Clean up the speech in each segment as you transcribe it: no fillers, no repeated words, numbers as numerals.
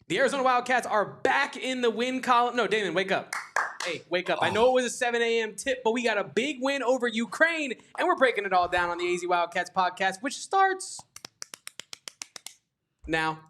The Arizona Wildcats are back in the win column. No, Damon, wake up. Hey, wake up. I know it was a 7 a.m. tip, but we got a big win over Ukraine, and we're breaking it all down on the AZ Wildcats podcast, which starts now.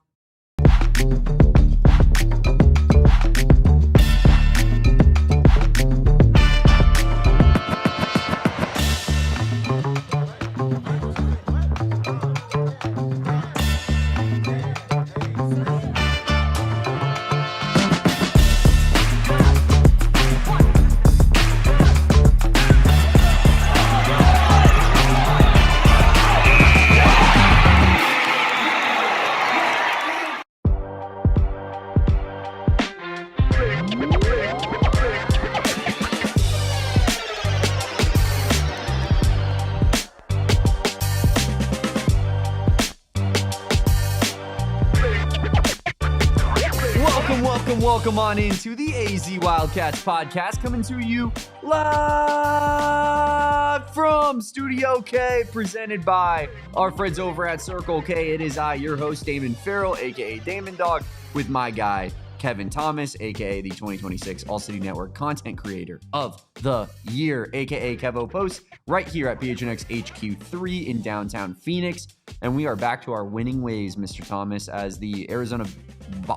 Welcome on into the AZ Wildcats podcast, coming to you live from Studio K, presented by our friends over at Circle K. It is I, your host, Damon Fairall, aka Damon Dog, with my guy, Kevin Thomas, aka the 2026 All City Network Content Creator of the Year, aka Kevo Post, right here at PHNX HQ3 in downtown Phoenix. And we are back to our winning ways, Mr. Thomas, as the Arizona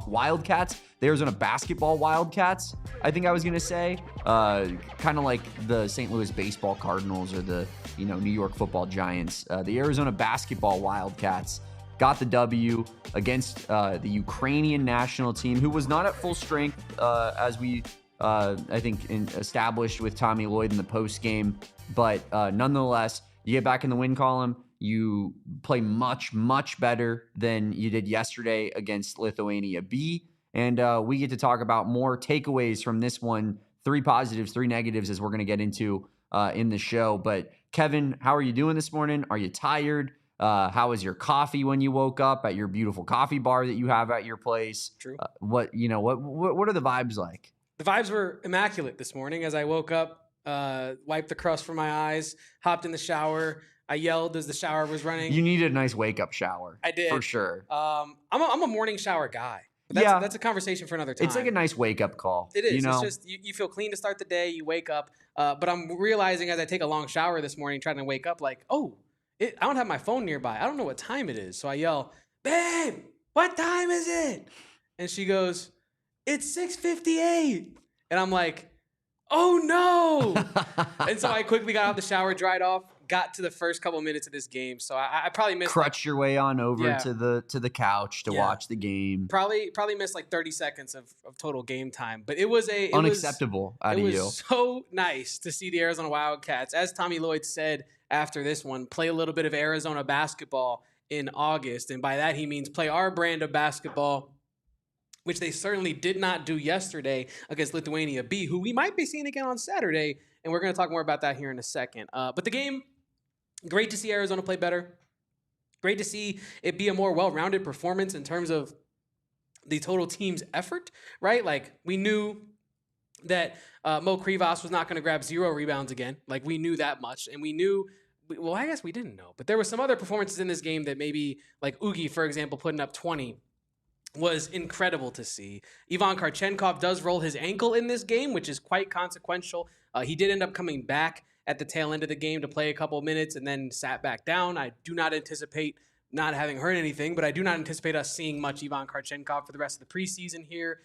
Wildcats, the Arizona basketball Wildcats, I think I was going to say, kind of like the St. Louis baseball Cardinals or the, New York football Giants. The Arizona basketball Wildcats got the W against the Ukrainian national team, who was not at full strength, as we, I think, established with Tommy Lloyd in the post game. But nonetheless, you get back in the win column. You play much, much better than you did yesterday against Lithuania B. And we get to talk about more takeaways from this one, 3 positives, 3 negatives, as we're going to get into in the show. But Kevin, how are you doing this morning? Are you tired? How was your coffee when you woke up at your beautiful coffee bar that you have at your place? True. What are the vibes like? The vibes were immaculate this morning as I woke up, wiped the crust from my eyes, hopped in the shower. I yelled as the shower was running. You needed a nice wake-up shower. I did. For sure. I'm a morning shower guy. But that's a conversation for another time. It's like a nice wake-up call. It is. It's just you feel clean to start the day. You wake up. But I'm realizing as I take a long shower this morning, trying to wake up, like, I don't have my phone nearby. I don't know what time it is. So I yell, "Babe, what time is it?" And she goes, "It's 6:58." And I'm like, "Oh no!" And so I quickly got out of the shower, dried off, got to the first couple minutes of this game. So I probably missed your way on over to the couch to watch the game. Probably missed like 30 seconds of total game time. But it was unacceptable out of you. It was so nice to see the Arizona Wildcats, as Tommy Lloyd said after this one, play a little bit of Arizona basketball in August. And by that he means play our brand of basketball, which they certainly did not do yesterday against Lithuania B, who we might be seeing again on Saturday. And we're going to talk more about that here in a second. But the game, great to see Arizona play better. Great to see it be a more well-rounded performance in terms of the total team's effort, right? Like, we knew that Motiejus Krivas was not going to grab 0 rebounds again. Like, we knew that much. And we knew, well, I guess we didn't know. But there were some other performances in this game that maybe, like Ugi, for example, putting up 20, was incredible to see. Ivan Kharchenkov does roll his ankle in this game, which is quite consequential. He did end up coming back at the tail end of the game to play a couple of minutes and then sat back down. I do not anticipate, not having heard anything, but I do not anticipate us seeing much Ivan Kharchenkov for the rest of the preseason here,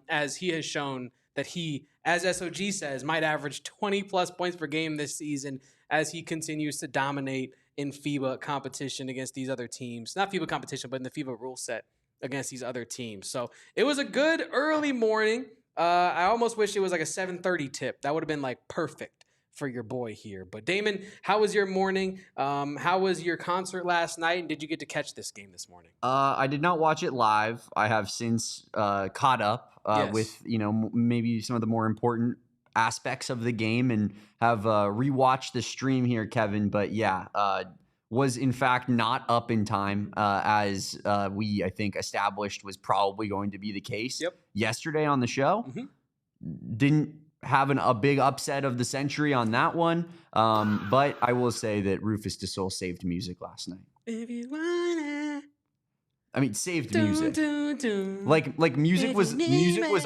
as he has shown that he, as SOG says, might average 20-plus points per game this season as he continues to dominate in FIBA competition against these other teams. Not FIBA competition, but in the FIBA rule set against these other teams. So it was a good early morning. I almost wish it was like a 7:30 tip. That would have been like perfect for your boy here. But Damon, how was your morning? How was your concert last night? And did you get to catch this game this morning? I did not watch it live. I have since caught up with, maybe some of the more important aspects of the game and have rewatched the stream here, Kevin. But yeah, was in fact not up in time, as we, I think, established was probably going to be the case yesterday on the show. Mm-hmm. Didn't have a big upset of the century on that one. But I will say that Rufus DeSoul saved music last night. If you wanna. I mean, saved music. Like music was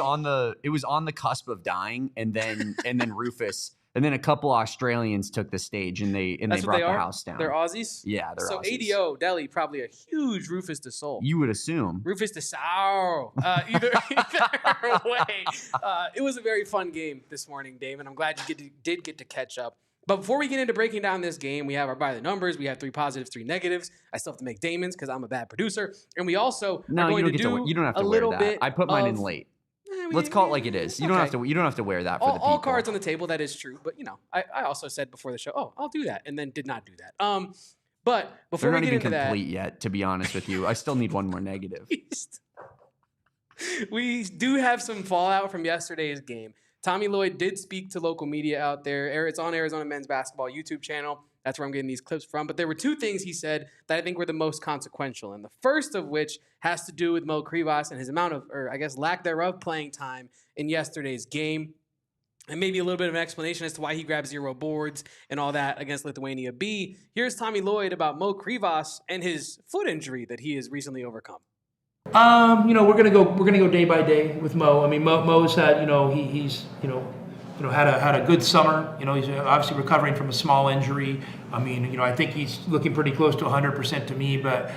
on the cusp of dying, and then Rufus, and then a couple Australians took the stage, and they brought the house down. They're Aussies? Yeah, they're so Aussies. ADO, Delhi, probably a huge Rufus de Soul. You would assume. Rufus de Soul. Either way. It was a very fun game this morning, Damon. I'm glad you did get to catch up. But before we get into breaking down this game, we have our by the numbers. We have 3 positives, 3 negatives. I still have to make Damon's because I'm a bad producer. And we also are going to do you don't have to a wear little that. bit. I put mine in late. Let's call it like it is. You don't have to wear that for the people. All cards on the table. That is true. But I also said before the show, I'll do that, and then did not do that. But before we get into that, they're not even complete yet. To be honest with you, I still need one more negative. We do have some fallout from yesterday's game. Tommy Lloyd did speak to local media out there. It's on Arizona Men's Basketball YouTube channel. That's where I'm getting these clips from. But there were 2 things he said that I think were the most consequential. And the first of which has to do with Mo Krivas and his amount of, or I guess lack thereof, playing time in yesterday's game. And maybe a little bit of an explanation as to why he grabbed 0 boards and all that against Lithuania B. Here's Tommy Lloyd about Mo Krivas and his foot injury that he has recently overcome. We're gonna go day by day with Mo. I mean, Mo's had, he's had a good summer. He's obviously recovering from a small injury. I mean, I think he's looking pretty close to 100% to me. But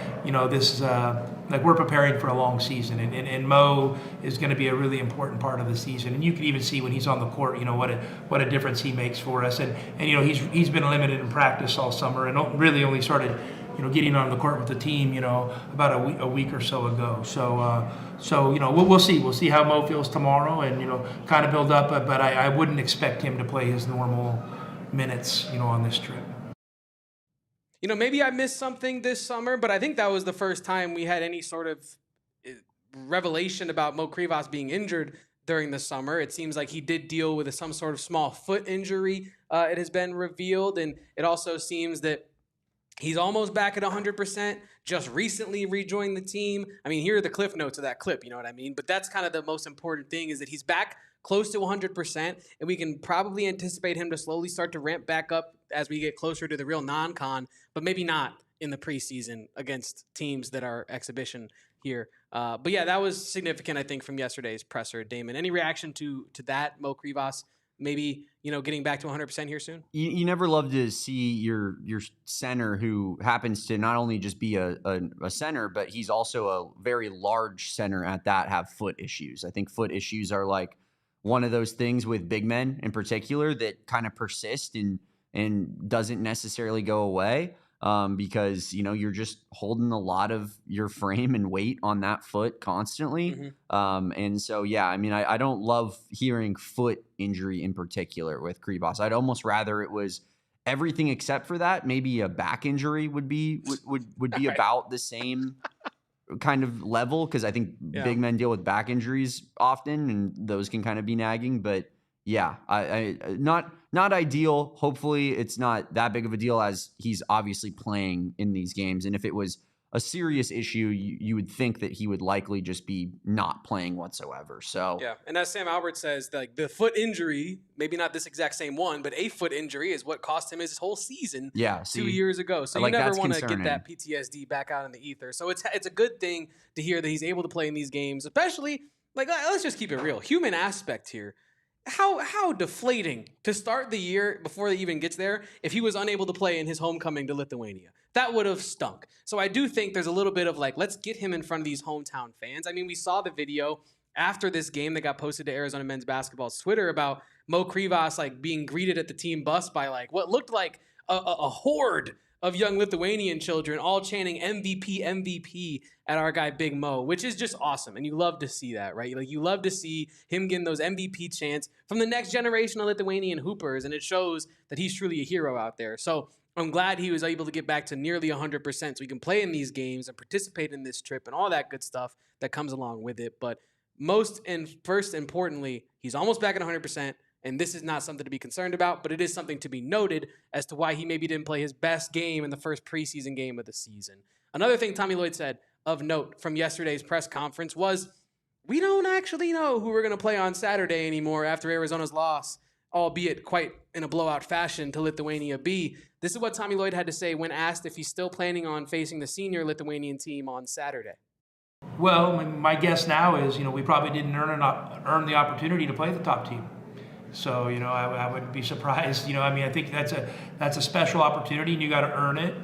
this is we're preparing for a long season, and Mo is going to be a really important part of the season. And you can even see when he's on the court, what a difference he makes for us. And he's been limited in practice all summer, and really only started getting on the court with the team, about a week or so ago. So we'll see. We'll see how Mo feels tomorrow, and kind of build up. But I wouldn't expect him to play his normal minutes, on this trip. Maybe I missed something this summer, but I think that was the first time we had any sort of revelation about Mo Krivas being injured during the summer. It seems like he did deal with some sort of small foot injury. It has been revealed, and it also seems that he's almost back at 100%, just recently rejoined the team. I mean, here are the cliff notes of that clip, you know what I mean? But that's kind of the most important thing, is that he's back close to 100%, and we can probably anticipate him to slowly start to ramp back up as we get closer to the real non-con, but maybe not in the preseason against teams that are exhibition here. But yeah, that was significant, I think, from yesterday's presser. Damon, any reaction to that, Mo Krivas? Maybe, getting back to 100% here soon? You never love to see your center, who happens to not only just be a center, but he's also a very large center at that, have foot issues. I think foot issues are like one of those things with big men in particular that kind of persist and doesn't necessarily go away. Because, you're just holding a lot of your frame and weight on that foot constantly. Mm-hmm. And so, yeah, I mean, I don't love hearing foot injury in particular with Krivas. I'd almost rather it was everything except for that. Maybe a back injury would be be about the same kind of level, because I think big men deal with back injuries often, and those can kind of be nagging. But yeah, I not ideal. Hopefully it's not that big of a deal, as he's obviously playing in these games. And if it was a serious issue, you would think that he would likely just be not playing whatsoever. So yeah, and as Sam Albert says, like, the foot injury, maybe not this exact same one, but a foot injury is what cost him his whole season 2 years ago. So you never want to get that PTSD back out in the ether. So it's a good thing to hear that he's able to play in these games, especially, let's just keep it real. Human aspect here. How deflating to start the year before it even gets there if he was unable to play in his homecoming to Lithuania. That would have stunk. So I do think there's a little bit of let's get him in front of these hometown fans. I mean, we saw the video after this game that got posted to Arizona Men's Basketball's Twitter about Mo Krivas being greeted at the team bus by what looked like a horde of young Lithuanian children all chanting MVP, MVP at our guy Big Mo, which is just awesome. And you love to see that, right? You love to see him getting those MVP chants from the next generation of Lithuanian hoopers, and it shows that he's truly a hero out there. So I'm glad he was able to get back to nearly 100% so he can play in these games and participate in this trip and all that good stuff that comes along with it. But most and first importantly, he's almost back at 100%. And this is not something to be concerned about, but it is something to be noted as to why he maybe didn't play his best game in the first preseason game of the season. Another thing Tommy Lloyd said of note from yesterday's press conference was, we don't actually know who we're going to play on Saturday anymore after Arizona's loss, albeit quite in a blowout fashion to Lithuania B. This is what Tommy Lloyd had to say when asked if he's still planning on facing the senior Lithuanian team on Saturday. Well, my guess now is, we probably didn't earn the opportunity to play the top team. So, I would be surprised. I think that's a special opportunity, and you got to earn it.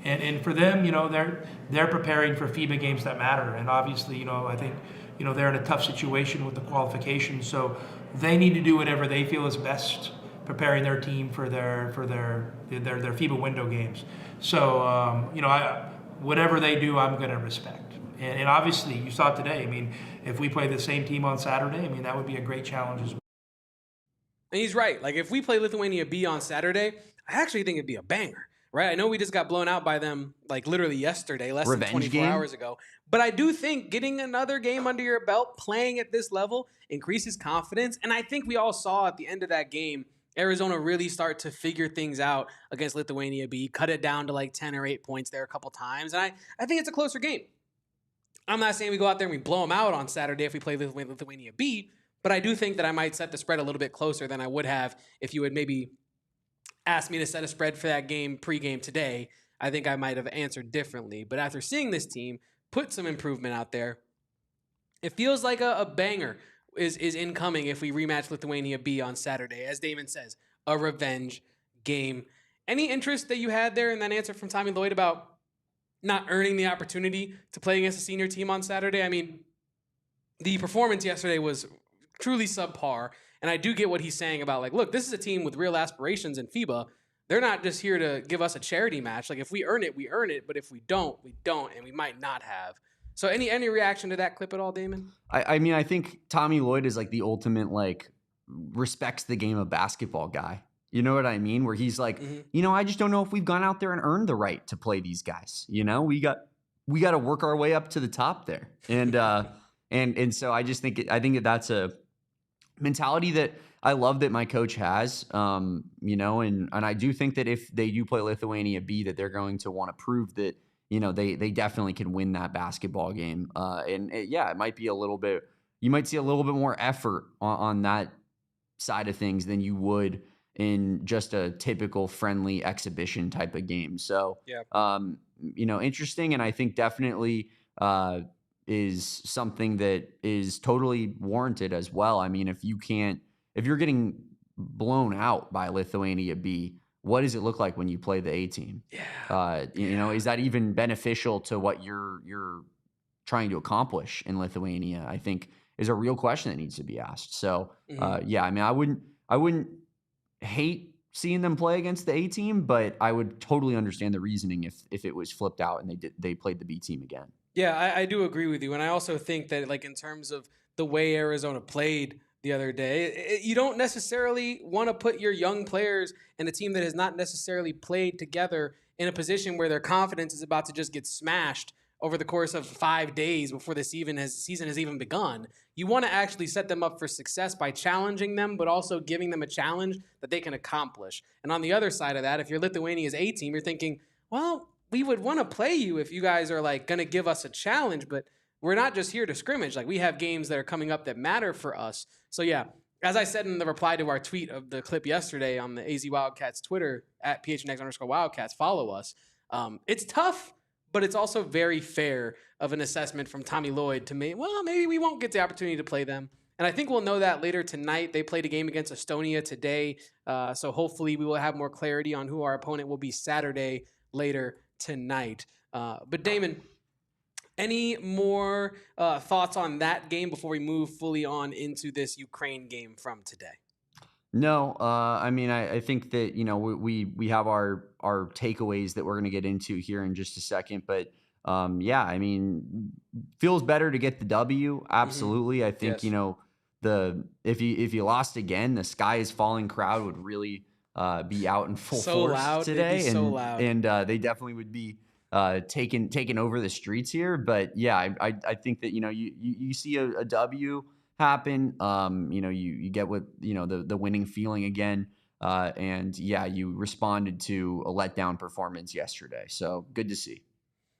And for them, they're preparing for FIBA games that matter. And obviously, I think, they're in a tough situation with the qualifications. So they need to do whatever they feel is best, preparing their team for their FIBA window games. So, whatever they do, I'm going to respect. And obviously, you saw it today. If we play the same team on Saturday, that would be a great challenge as well. And he's right. Like, if we play Lithuania B on Saturday, I actually think it'd be a banger, right? I know we just got blown out by them, like, literally yesterday, less than 24 hours ago. But I do think getting another game under your belt, playing at this level, increases confidence. And I think we all saw at the end of that game, Arizona really start to figure things out against Lithuania B, cut it down to like 10 or 8 points there a couple times. And I think it's a closer game. I'm not saying we go out there and we blow them out on Saturday if we play Lithuania B, but I do think that I might set the spread a little bit closer than I would have if you had maybe asked me to set a spread for that game pregame today. I think I might have answered differently. But after seeing this team put some improvement out there, it feels like a banger is incoming if we rematch Lithuania B on Saturday. As Damon says, a revenge game. Any interest that you had there in that answer from Tommy Lloyd about not earning the opportunity to play against a senior team on Saturday? The performance yesterday was truly subpar, and I do get what he's saying about, like, look, this is a team with real aspirations in FIBA. They're not just here to give us a charity match. Like, if we earn it, we earn it, but if we don't, we don't, and we might not have. So any reaction to that clip at all, Damon? I think Tommy Lloyd is like the ultimate, like, respects the game of basketball guy. You know what I mean? Where he's like, I just don't know if we've gone out there and earned the right to play these guys. We got to work our way up to the top there. And and so I just think that that's a mentality that I love that my coach has. And I do think that if they do play Lithuania B, that they're going to want to prove that they definitely can win that basketball game. It might be a little bit. You might see a little bit more effort on that side of things than you would in just a typical friendly exhibition type of game. So, interesting. And I think definitely is something that is totally warranted as well. If you're getting blown out by Lithuania B, what does it look like when you play the A team? Is that even beneficial to what you're trying to accomplish in Lithuania? I think is a real question that needs to be asked. So, I wouldn't hate seeing them play against the A team, but I would totally understand the reasoning if it was flipped out and they played the B team again. Yeah, I do agree with you. And I also think that, like, in terms of the way Arizona played the other day, you don't necessarily want to put your young players in a team that has not necessarily played together in a position where their confidence is about to just get smashed over the course of 5 days before the season has even begun. You want to actually set them up for success by challenging them, but also giving them a challenge that they can accomplish. And on the other side of that, if you're Lithuania's A team, you're thinking, well, we would want to play you if you guys are, like, going to give us a challenge, but we're not just here to scrimmage. Like, we have games that are coming up that matter for us. So, yeah, as I said in the reply to our tweet of the clip yesterday on the AZ Wildcats Twitter, at @PHNX_Wildcats, follow us. It's tough, but it's also very fair of an assessment from Tommy Lloyd to me. Well, maybe we won't get the opportunity to play them. And I think we'll know that later tonight. They played a game against Estonia today. So hopefully we will have more clarity on who our opponent will be Saturday later tonight. But Damon, any more thoughts on that game before we move fully on into this Ukraine game from today? No, I think that, we have our takeaways that we're going to get into here in just a second, but feels better to get the W. Absolutely. I think, Yes. If you lost again, the sky is falling crowd would really be out in full force loud. today. It'd be so loud. And they definitely would be taking over the streets here. But yeah, I think that, you see a W happen. You get with, the winning feeling again. And yeah, you responded to a letdown performance yesterday. So good to see.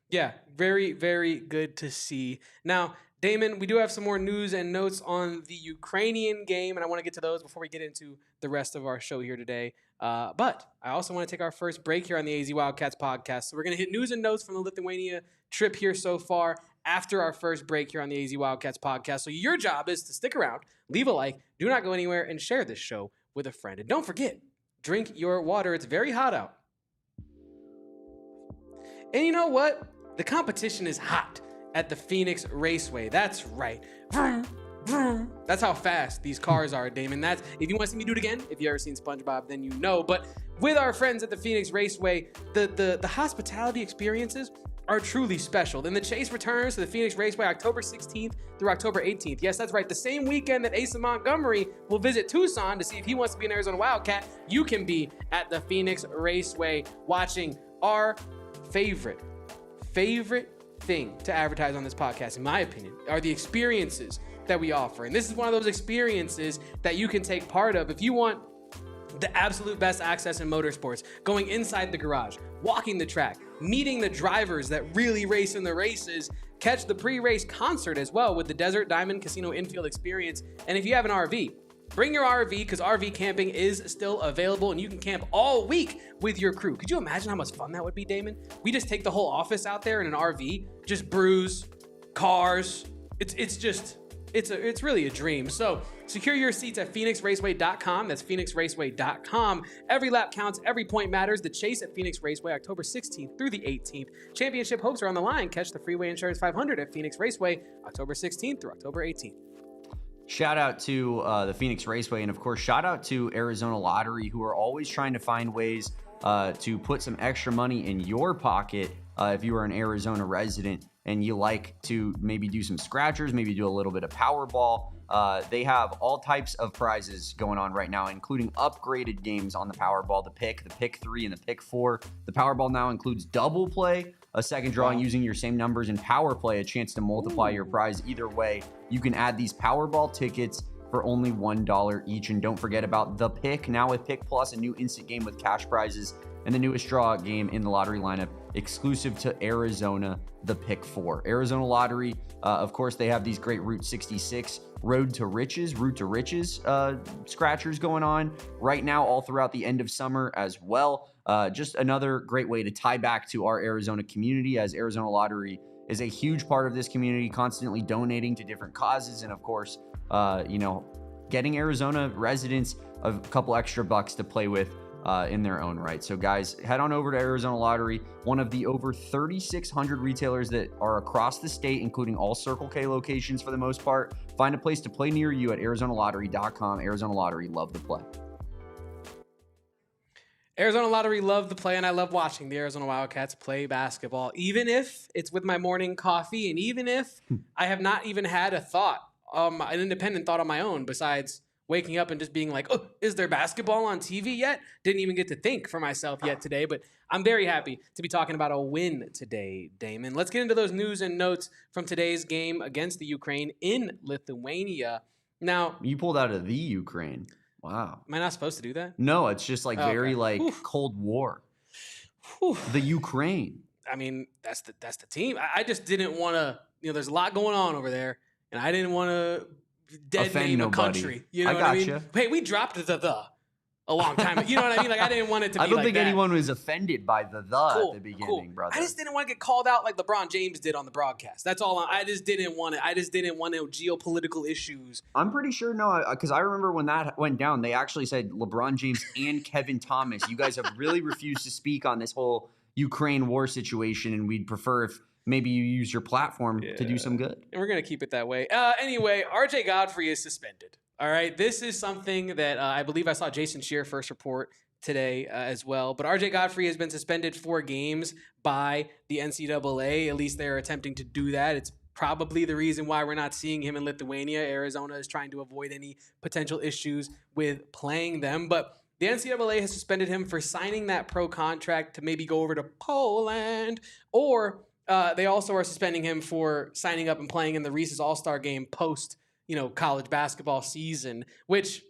Yeah, very, very good to see. Now, Damon, we do have some more news and notes on the Ukrainian game, and I want to get to those before we get into the rest of our show here today. But I also want to take our first break here on the AZ Wildcats podcast. So we're going to hit news and notes from the Lithuania trip here so far. after our first break here on the AZ Wildcats podcast. So your job is to stick around, leave a like, do not go anywhere, and share this show with a friend. And don't forget, drink your water. It's very hot out. And you know what? The competition is hot at the Phoenix Raceway. That's right. Vroom, vroom. That's how fast these cars are, Damon. That's, if you want to see me do it again, if you've ever seen SpongeBob, then you know. But with our friends at the Phoenix Raceway, the hospitality experiences are truly special. Then the chase returns to the Phoenix Raceway October 16th through October 18th. Yes, that's right. The same weekend that Asa Montgomery will visit Tucson to see if he wants to be an Arizona Wildcat, you can be at the Phoenix Raceway watching our favorite thing to advertise on this podcast, in my opinion, are the experiences that we offer. And this is one of those experiences that you can take part of if you want the absolute best access in motorsports, going inside the garage, walking the track, meeting the drivers that really race in the races, catch the pre-race concert as well with the Desert Diamond Casino Infield Experience. And if you have an RV, bring your RV, because RV camping is still available and you can camp all week with your crew. Could you imagine how much fun that would be, Damon? We just take the whole office out there in an RV, just brews, cars. It's really a dream. So secure your seats at phoenixraceway.com. That's phoenixraceway.com. Every lap counts, every point matters. The chase at Phoenix Raceway, October 16th through the 18th. Championship hopes are on the line. Catch the Freeway Insurance 500 at Phoenix Raceway, October 16th through October 18th. Shout out to the Phoenix Raceway, and of course, shout out to Arizona Lottery, who are always trying to find ways to put some extra money in your pocket if you are an Arizona resident and you like to maybe do some scratchers, maybe do a little bit of Powerball. They have all types of prizes going on right now, including upgraded games on the Powerball, the Pick 3, and the Pick 4. The Powerball now includes double play, a second drawing using your same numbers, and Power Play, a chance to multiply your prize. Either way, you can add these Powerball tickets for only $1 each. And don't forget about the Pick, now with Pick Plus, a new instant game with cash prizes, and the newest draw game in the lottery lineup, exclusive to Arizona, the Pick 4. Arizona Lottery, of course, they have these great Route 66 Road to Riches scratchers going on right now all throughout the end of summer as well. Just another great way to tie back to our Arizona community, as Arizona Lottery is a huge part of this community, constantly donating to different causes. And of course, getting Arizona residents a couple extra bucks to play with in their own right. So guys, head on over to Arizona Lottery, one of the over 3,600 retailers that are across the state, including all Circle K locations for the most part. Find a place to play near you at ArizonaLottery.com. Arizona Lottery, love the play. Arizona Lottery, love the play, and I love watching the Arizona Wildcats play basketball, even if it's with my morning coffee, and even if I have not even had a thought, an independent thought on my own, besides waking up and just being like, oh, is there basketball on TV yet? Didn't even get to think for myself yet today, but I'm very happy to be talking about a win today, Damon. Let's get into those news and notes from today's game against the Ukraine in Lithuania. Now, you pulled out of the Ukraine. Wow. Am I not supposed to do that? No, it's just like Cold War. The Ukraine. I mean, that's the team. I just didn't want to, there's a lot going on over there, and I didn't want to dead name a country. You know what I mean? Hey, we dropped the a long time ago. You know what I mean? Like, I didn't want it to be I don't like think that. anyone was offended by the at the beginning, brother. I just didn't want to get called out like LeBron James did on the broadcast. That's all. I just didn't want it. I just didn't want geopolitical issues. I'm pretty sure, no, because I remember when that went down, they actually said LeBron James and Kevin Thomas, you guys have really refused to speak on this whole Ukraine war situation, and we'd prefer if maybe you use your platform to do some good. And we're going to keep it that way. Anyway, RJ Godfrey is suspended. All right. This is something that I believe I saw Jason Shear first report today as well. But RJ Godfrey has been suspended 4 games by the NCAA. At least they're attempting to do that. It's probably the reason why we're not seeing him in Lithuania. Arizona is trying to avoid any potential issues with playing them. But the NCAA has suspended him for signing that pro contract to maybe go over to Poland, or they also are suspending him for signing up and playing in the Reese's All-Star game post, college basketball season, which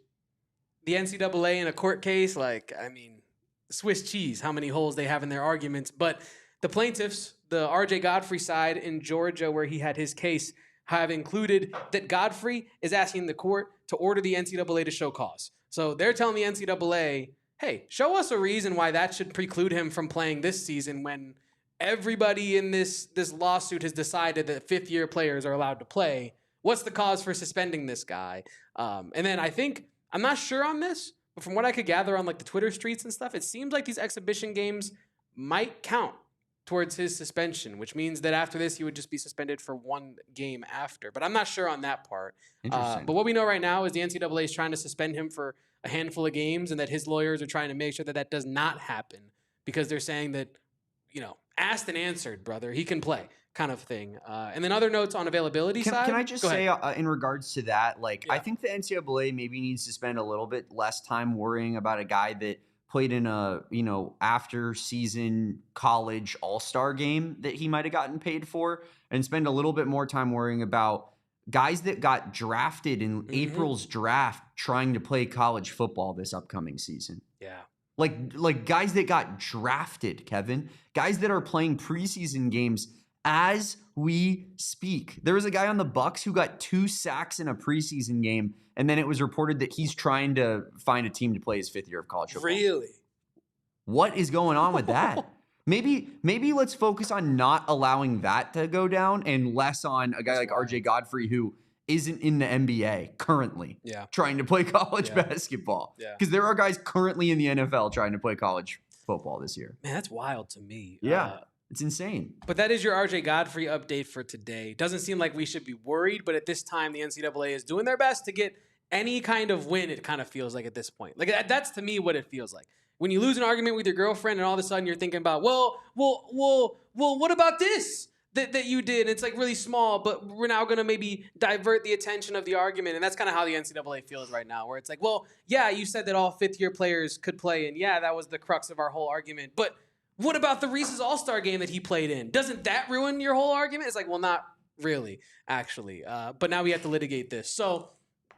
the NCAA in a court case, Swiss cheese, how many holes they have in their arguments. But the plaintiffs, the RJ Godfrey side in Georgia, where he had his case, have included that Godfrey is asking the court to order the NCAA to show cause. So they're telling the NCAA, hey, show us a reason why that should preclude him from playing this season when everybody in this lawsuit has decided that fifth-year players are allowed to play. What's the cause for suspending this guy? And then I think, I'm not sure on this, but from what I could gather on like the Twitter streets and stuff, it seems like these exhibition games might count towards his suspension, which means that after this, he would just be suspended for one game after. But I'm not sure on that part. Interesting. But what we know right now is the NCAA is trying to suspend him for a handful of games, and that his lawyers are trying to make sure that that does not happen, because they're saying that, asked and answered, brother, he can play, kind of thing. And then other notes on availability side. Can I just say in regards to that, I think the NCAA maybe needs to spend a little bit less time worrying about a guy that played in a, after season college all-star game that he might have gotten paid for, and spend a little bit more time worrying about guys that got drafted in April's draft trying to play college football this upcoming season. Yeah. Like guys that got drafted, Kevin, guys that are playing preseason games as we speak. There was a guy on the Bucks who got 2 sacks in a preseason game, and then it was reported that he's trying to find a team to play his 5th year of college football. Really? What is going on with that? Maybe let's focus on not allowing that to go down and less on a guy like RJ Godfrey, who isn't in the NBA currently trying to play college basketball. Yeah. Because there are guys currently in the NFL trying to play college football this year. Man, that's wild to me. Yeah. It's insane. But that is your RJ Godfrey update for today. Doesn't seem like we should be worried, but at this time, the NCAA is doing their best to get any kind of win, it kind of feels like at this point. Like, that's to me what it feels like. When you lose an argument with your girlfriend and all of a sudden you're thinking about, well, what about this that you did? It's like really small, but we're now going to maybe divert the attention of the argument. And that's kind of how the NCAA feels right now, where it's like, well, yeah, you said that all 5th-year players could play, and yeah, that was the crux of our whole argument. But what about the Reese's All-Star game that he played in? Doesn't that ruin your whole argument? It's like, well, not really, actually. But now we have to litigate this. So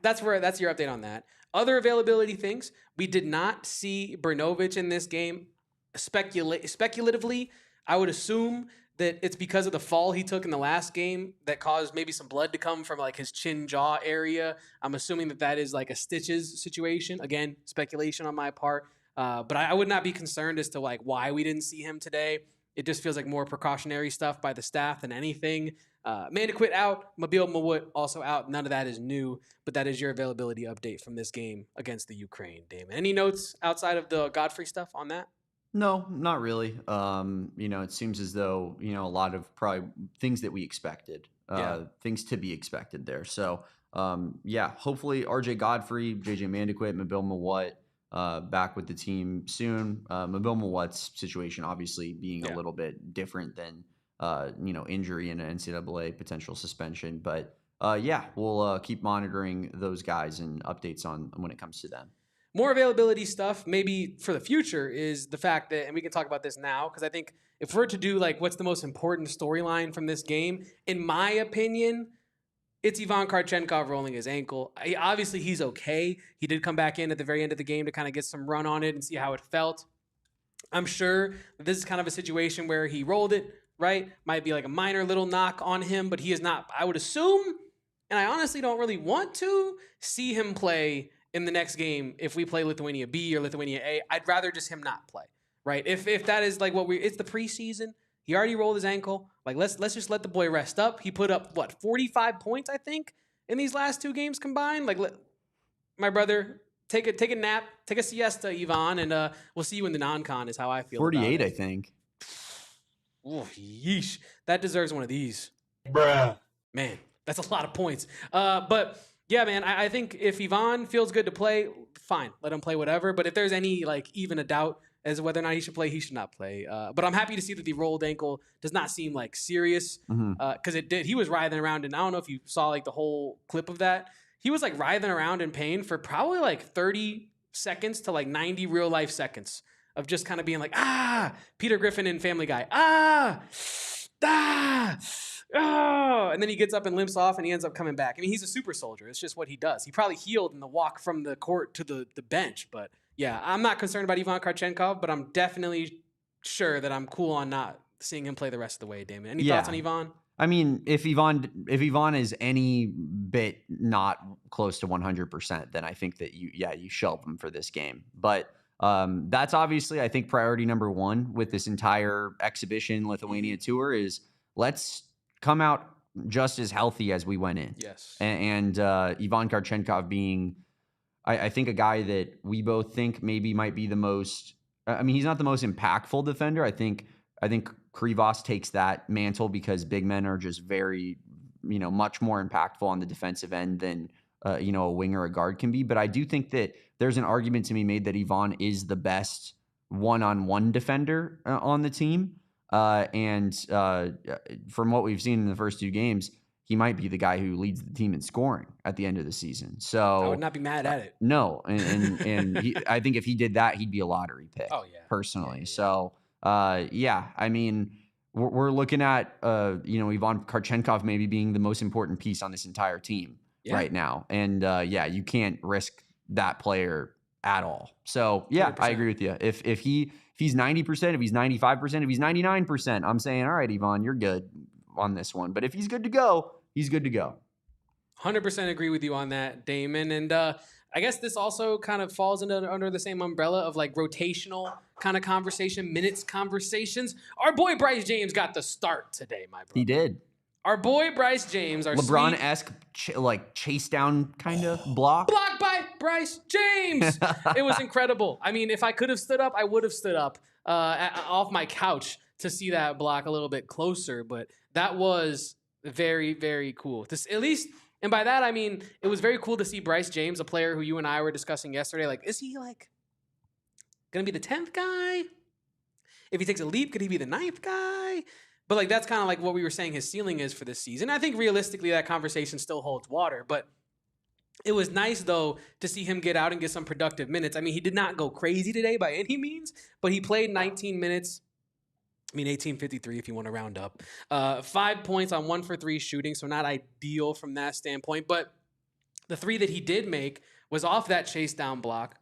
that's your update on that. Other availability things, we did not see Brnovich in this game. Speculatively, I would assume that it's because of the fall he took in the last game that caused maybe some blood to come from like his chin jaw area. I'm assuming that is like a stitches situation. Again, speculation on my part. But I would not be concerned as to like why we didn't see him today. It just feels like more precautionary stuff by the staff than anything. Mandaquit out, Mobile Mawut also out. None of that is new, but that is your availability update from this game against the Ukraine, Damon. Any notes outside of the Godfrey stuff on that? No, not really. It seems as though, a lot of probably things that we expected, things to be expected there. So, hopefully RJ Godfrey, JJ Mandaquit, Mobile Mawut, back with the team soon. Mobile Mawut's situation obviously being a little bit different than, injury and an NCAA potential suspension. But we'll keep monitoring those guys and updates on when it comes to them. More availability stuff, maybe for the future, is the fact that, and we can talk about this now, because I think if we're to do like what's the most important storyline from this game, in my opinion, it's Ivan Kharchenkov rolling his ankle. Obviously, he's okay. He did come back in at the very end of the game to kind of get some run on it and see how it felt. I'm sure that this is kind of a situation where he rolled it, right? Might be like a minor little knock on him, but he is not, I would assume, and I honestly don't really want to see him play in the next game if we play Lithuania B or Lithuania A. I'd rather just him not play, right? If that is like it's the preseason. He already rolled his ankle. Like, let's just let the boy rest up. He put up, 45 points, I think, in these last 2 games combined? Like, my brother, take a nap, take a siesta, Ivan, and we'll see you in the non-con is how I feel 48, about it. I think. Oh, yeesh. That deserves one of these. Bruh. Man, that's a lot of points. But, yeah, man, I think if Ivan feels good to play, fine. Let him play whatever. But if there's any, even a doubt as to whether or not he should play, he should not play. But I'm happy to see that the rolled ankle does not seem, serious. Because it did. He was writhing around, and I don't know if you saw, the whole clip of that. He was, writhing around in pain for probably, 30 seconds to, 90 real-life seconds of just kind of being like, Peter Griffin in Family Guy. Oh, and then he gets up and limps off and he ends up coming back. I mean, he's a super soldier. It's just what he does. He probably healed in the walk from the court to the bench. But yeah, I'm not concerned about Ivan Kharchenkov, but I'm definitely sure that I'm cool on not seeing him play the rest of the way, Damon. Any thoughts on Ivan? I mean, if Ivan is any bit not close to 100%, then I think that you shelve him for this game. But That's obviously, I think, priority number one with this entire exhibition Lithuania tour is let's come out just as healthy as we went in. Yes. And Ivan Kharchenkov being, I think, a guy that we both think maybe might be the most, I mean, he's not the most impactful defender. I think Krivas takes that mantle because big men are just very, much more impactful on the defensive end than, a wing or a guard can be. But I do think that there's an argument to be made that Ivan is the best one-on-one defender on the team. And from what we've seen in the first two games, he might be the guy who leads the team in scoring at the end of the season. So I would not be mad at it. No. And I think if he did that, he'd be a lottery pick. Oh, yeah. Personally. Yeah. So, I mean, we're looking at, Ivan Kharchenkov maybe being the most important piece on this entire team right now. And, you can't risk that player at all. So, 100%. I agree with you. If he's 90%, if he's 95%, if he's 99%, I'm saying, all right, Ivan, you're good on this one. But if he's good to go, he's good to go. 100% agree with you on that, Damon. And I guess this also kind of falls under the same umbrella of like rotational kind of minutes conversations. Our boy Bryce James got the start today, my brother. He did. Our boy Bryce James, our LeBron-esque chase down kind of block. Blocked by Bryce James. It was incredible. I mean, if I could have stood up, I would have stood up off my couch to see that block a little bit closer. But that was very, very cool. At least, and by that, I mean, it was very cool to see Bryce James, a player who you and I were discussing yesterday. Like, is he like going to be the 10th guy? If he takes a leap, could he be the 9th guy? But like that's kind of like what we were saying his ceiling is for this season. I think realistically that conversation still holds water. But it was nice, though, to see him get out and get some productive minutes. I mean, he did not go crazy today by any means, but he played 19 minutes. I mean, 18:53 if you want to round up. 5 points on 1 for 3 shooting, so not ideal from that standpoint. But the 3 that he did make was off that chase down block.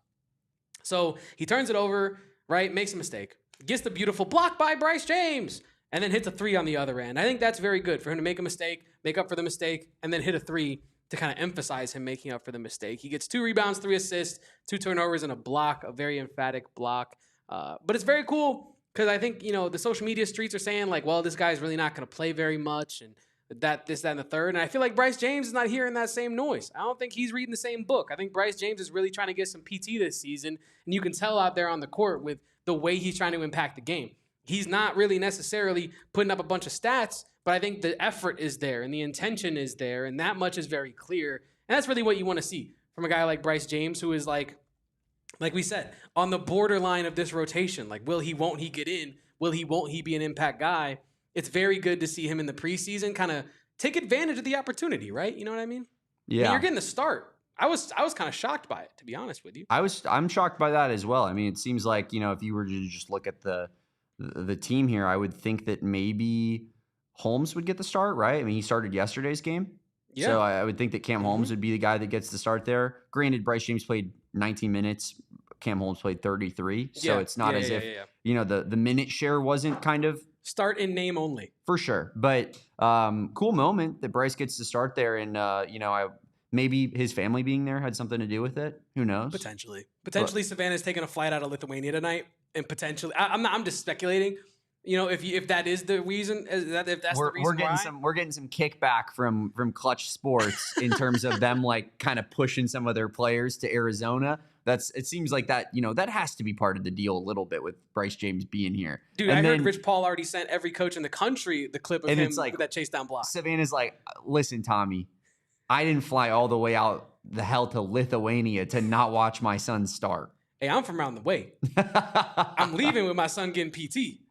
So he turns it over, right, makes a mistake, gets the beautiful block by Bryce James, and then hits a 3 on the other end. I think that's very good for him to make a mistake, make up for the mistake, and then hit a 3 to kind of emphasize him making up for the mistake. He gets 2 rebounds, 3 assists, 2 turnovers, and a block, a very emphatic block. But it's very cool because I think, the social media streets are saying like, well, this guy's really not going to play very much and this, that, and the third. And I feel like Bryce James is not hearing that same noise. I don't think he's reading the same book. I think Bryce James is really trying to get some PT this season. And you can tell out there on the court with the way he's trying to impact the game. He's not really necessarily putting up a bunch of stats, but I think the effort is there and the intention is there, and that much is very clear. And that's really what you want to see from a guy like Bryce James, who is like we said, on the borderline of this rotation. Like, will he, won't he get in? Will he, won't he be an impact guy? It's very good to see him in the preseason kind of take advantage of the opportunity, right? You know what I mean? Yeah. I mean, you're getting the start. I was kind of shocked by it, to be honest with you. I'm shocked by that as well. I mean, it seems like, if you were to just look at the team here, I would think that maybe Holmes would get the start, right? I mean, he started yesterday's game. Yeah. So I would think that Cam Holmes would be the guy that gets the start there. Granted, Bryce James played 19 minutes. Cam Holmes played 33. So it's not as if, the minute share wasn't kind of. Start in name only. For sure. But cool moment that Bryce gets to start there. And, maybe his family being there had something to do with it. Who knows? Potentially, Savannah's taking a flight out of Lithuania tonight. And potentially, I'm just speculating. If that is the reason, if that's the reason we're getting some kickback from Clutch Sports in terms of them like kind of pushing some of their players to Arizona. It seems like that that has to be part of the deal a little bit with Bryce James being here. Dude, I heard Rich Paul already sent every coach in the country the clip of him with that chase down block. Savannah's like, listen, Tommy, I didn't fly all the way out the hell to Lithuania to not watch my son start. Hey, I'm from around the way. I'm leaving with my son getting PT.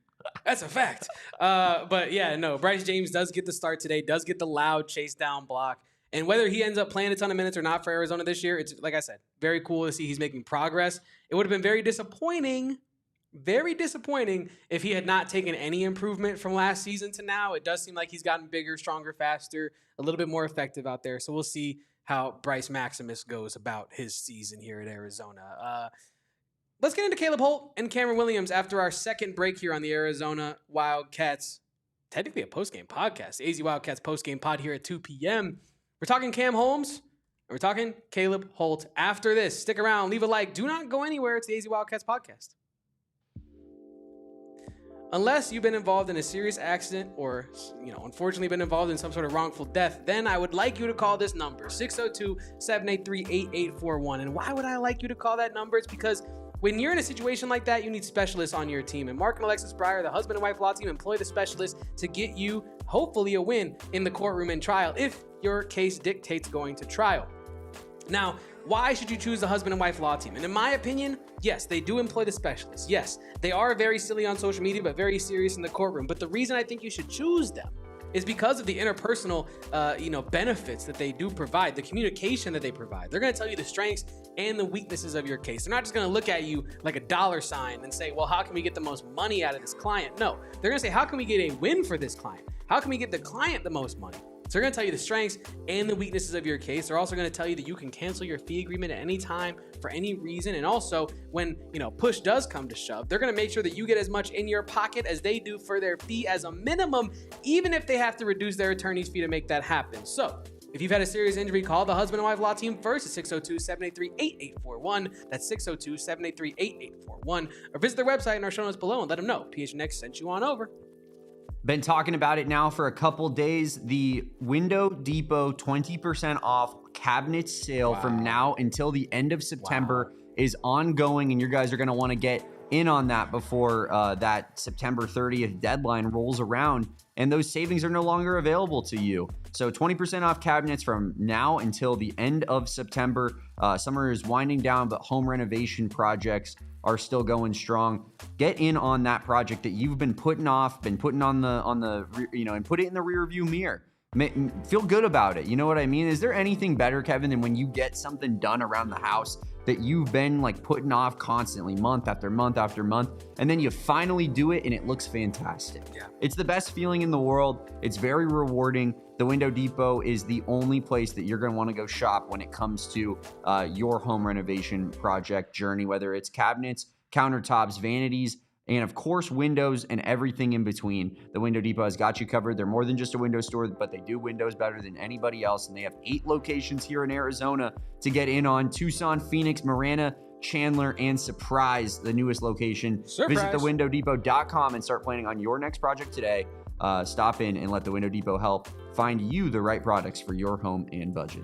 That's a fact. But yeah, no, Bryce James does get the start today, does get the loud chase down block. And whether he ends up playing a ton of minutes or not for Arizona this year, it's, like I said, very cool to see he's making progress. It would have been very disappointing if he had not taken any improvement from last season to now. It does seem like he's gotten bigger, stronger, faster, a little bit more effective out there. So we'll see how Bryce Maximus goes about his season here at Arizona. Let's get into Caleb Holt and Cameron Williams after our second break here on the Arizona Wildcats. Technically a postgame podcast. AZ Wildcats postgame pod here at 2 p.m. We're talking Cam Holmes. we're talking Caleb Holt after this. Stick around, leave a like. Do not go anywhere. It's the AZ Wildcats podcast. Unless you've been involved in a serious accident or, unfortunately been involved in some sort of wrongful death, then I would like you to call this number, 602-783-8841. And why would I like you to call that number? It's because when you're in a situation like that, you need specialists on your team. And Mark and Alexis Breyer, the husband and wife law team, employ the specialists to get you, hopefully, a win in the courtroom and trial if your case dictates going to trial. Now, why should you choose the husband and wife law team? And in my opinion, yes, they do employ the specialists. Yes, they are very silly on social media, but very serious in the courtroom. But the reason I think you should choose them is because of the interpersonal, benefits that they do provide, the communication that they provide. They're going to tell you the strengths and the weaknesses of your case. They're not just going to look at you like a dollar sign and say, well, how can we get the most money out of this client? No, they're going to say, how can we get a win for this client? How can we get the client the most money? So they're going to tell you the strengths and the weaknesses of your case. They're also going to tell you that you can cancel your fee agreement at any time for any reason. And also, when push does come to shove, they're going to make sure that you get as much in your pocket as they do for their fee as a minimum, even if they have to reduce their attorney's fee to make that happen. So if you've had a serious injury, call the husband and wife law team first at 602-783-8841. That's 602-783-8841. Or visit their website in our show notes below and let them know PHNX sent you on over. Been talking about it now for a couple days. The Window Depot 20% off cabinet sale from now until the end of September is ongoing, and you guys are going to want to get in on that before that September 30th deadline rolls around, and those savings are no longer available to you. So 20% off cabinets from now until the end of September. Summer is winding down, but home renovation projects are still going strong. Get in on that project that you've been putting off, and put it in the rear view mirror. Feel good about it. You know what I mean? Is there anything better, Kevin, than when you get something done around the house that you've been putting off constantly, month after month after month, and then you finally do it and it looks fantastic? Yeah. It's the best feeling in the world. It's very rewarding. The Window Depot is the only place that you're going to want to go shop when it comes to your home renovation project journey, whether it's cabinets, countertops, vanities, and of course, windows and everything in between. The Window Depot has got you covered. They're more than just a window store, but they do windows better than anybody else. And they have 8 locations here in Arizona to get in on: Tucson, Phoenix, Marana, Chandler, and Surprise, the newest location. Surprise. Visit thewindowdepot.com and start planning on your next project today. Stop in and let the Window Depot help find you the right products for your home and budget.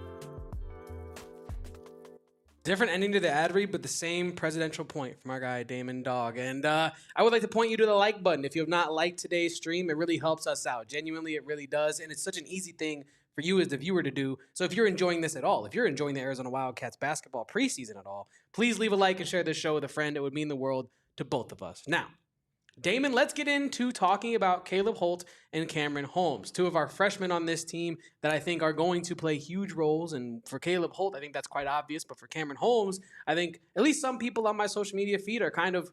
Different ending to the ad read, but the same presidential point from our guy, Damon Dog. And I would like to point you to the like button. If you have not liked today's stream, it really helps us out. Genuinely, it really does. And it's such an easy thing for you as the viewer to do. So if you're enjoying this at all, if you're enjoying the Arizona Wildcats basketball preseason at all, please leave a like and share this show with a friend. It would mean the world to both of us. Now, Damon, let's get into talking about Caleb Holt and Cameron Holmes, 2 of our freshmen on this team that I think are going to play huge roles. And for Caleb Holt, I think that's quite obvious. But for Cameron Holmes, I think at least some people on my social media feed are kind of,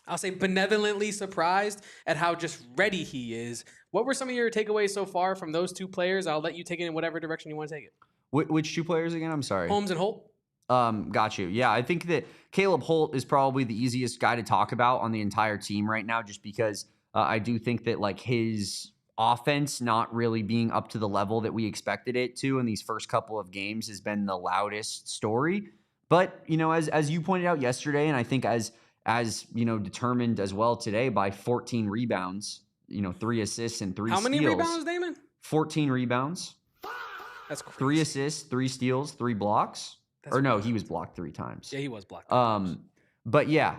I'll say, benevolently surprised at how just ready he is. What were some of your takeaways so far from those 2 players? I'll let you take it in whatever direction you want to take it. Which 2 players again? I'm sorry. Holmes and Holt. Got you. Yeah, I think that Caleb Holt is probably the easiest guy to talk about on the entire team right now, just because I do think that his offense not really being up to the level that we expected it to in these first couple of games has been the loudest story. But, as you pointed out yesterday, and I think as determined as well today by 14 rebounds, 3 assists and 3 steals. How many rebounds, Damon? 14 rebounds. That's crazy. 3 assists, 3 steals, 3 blocks. He was blocked 3 times. Yeah, he was blocked 3 times. But yeah,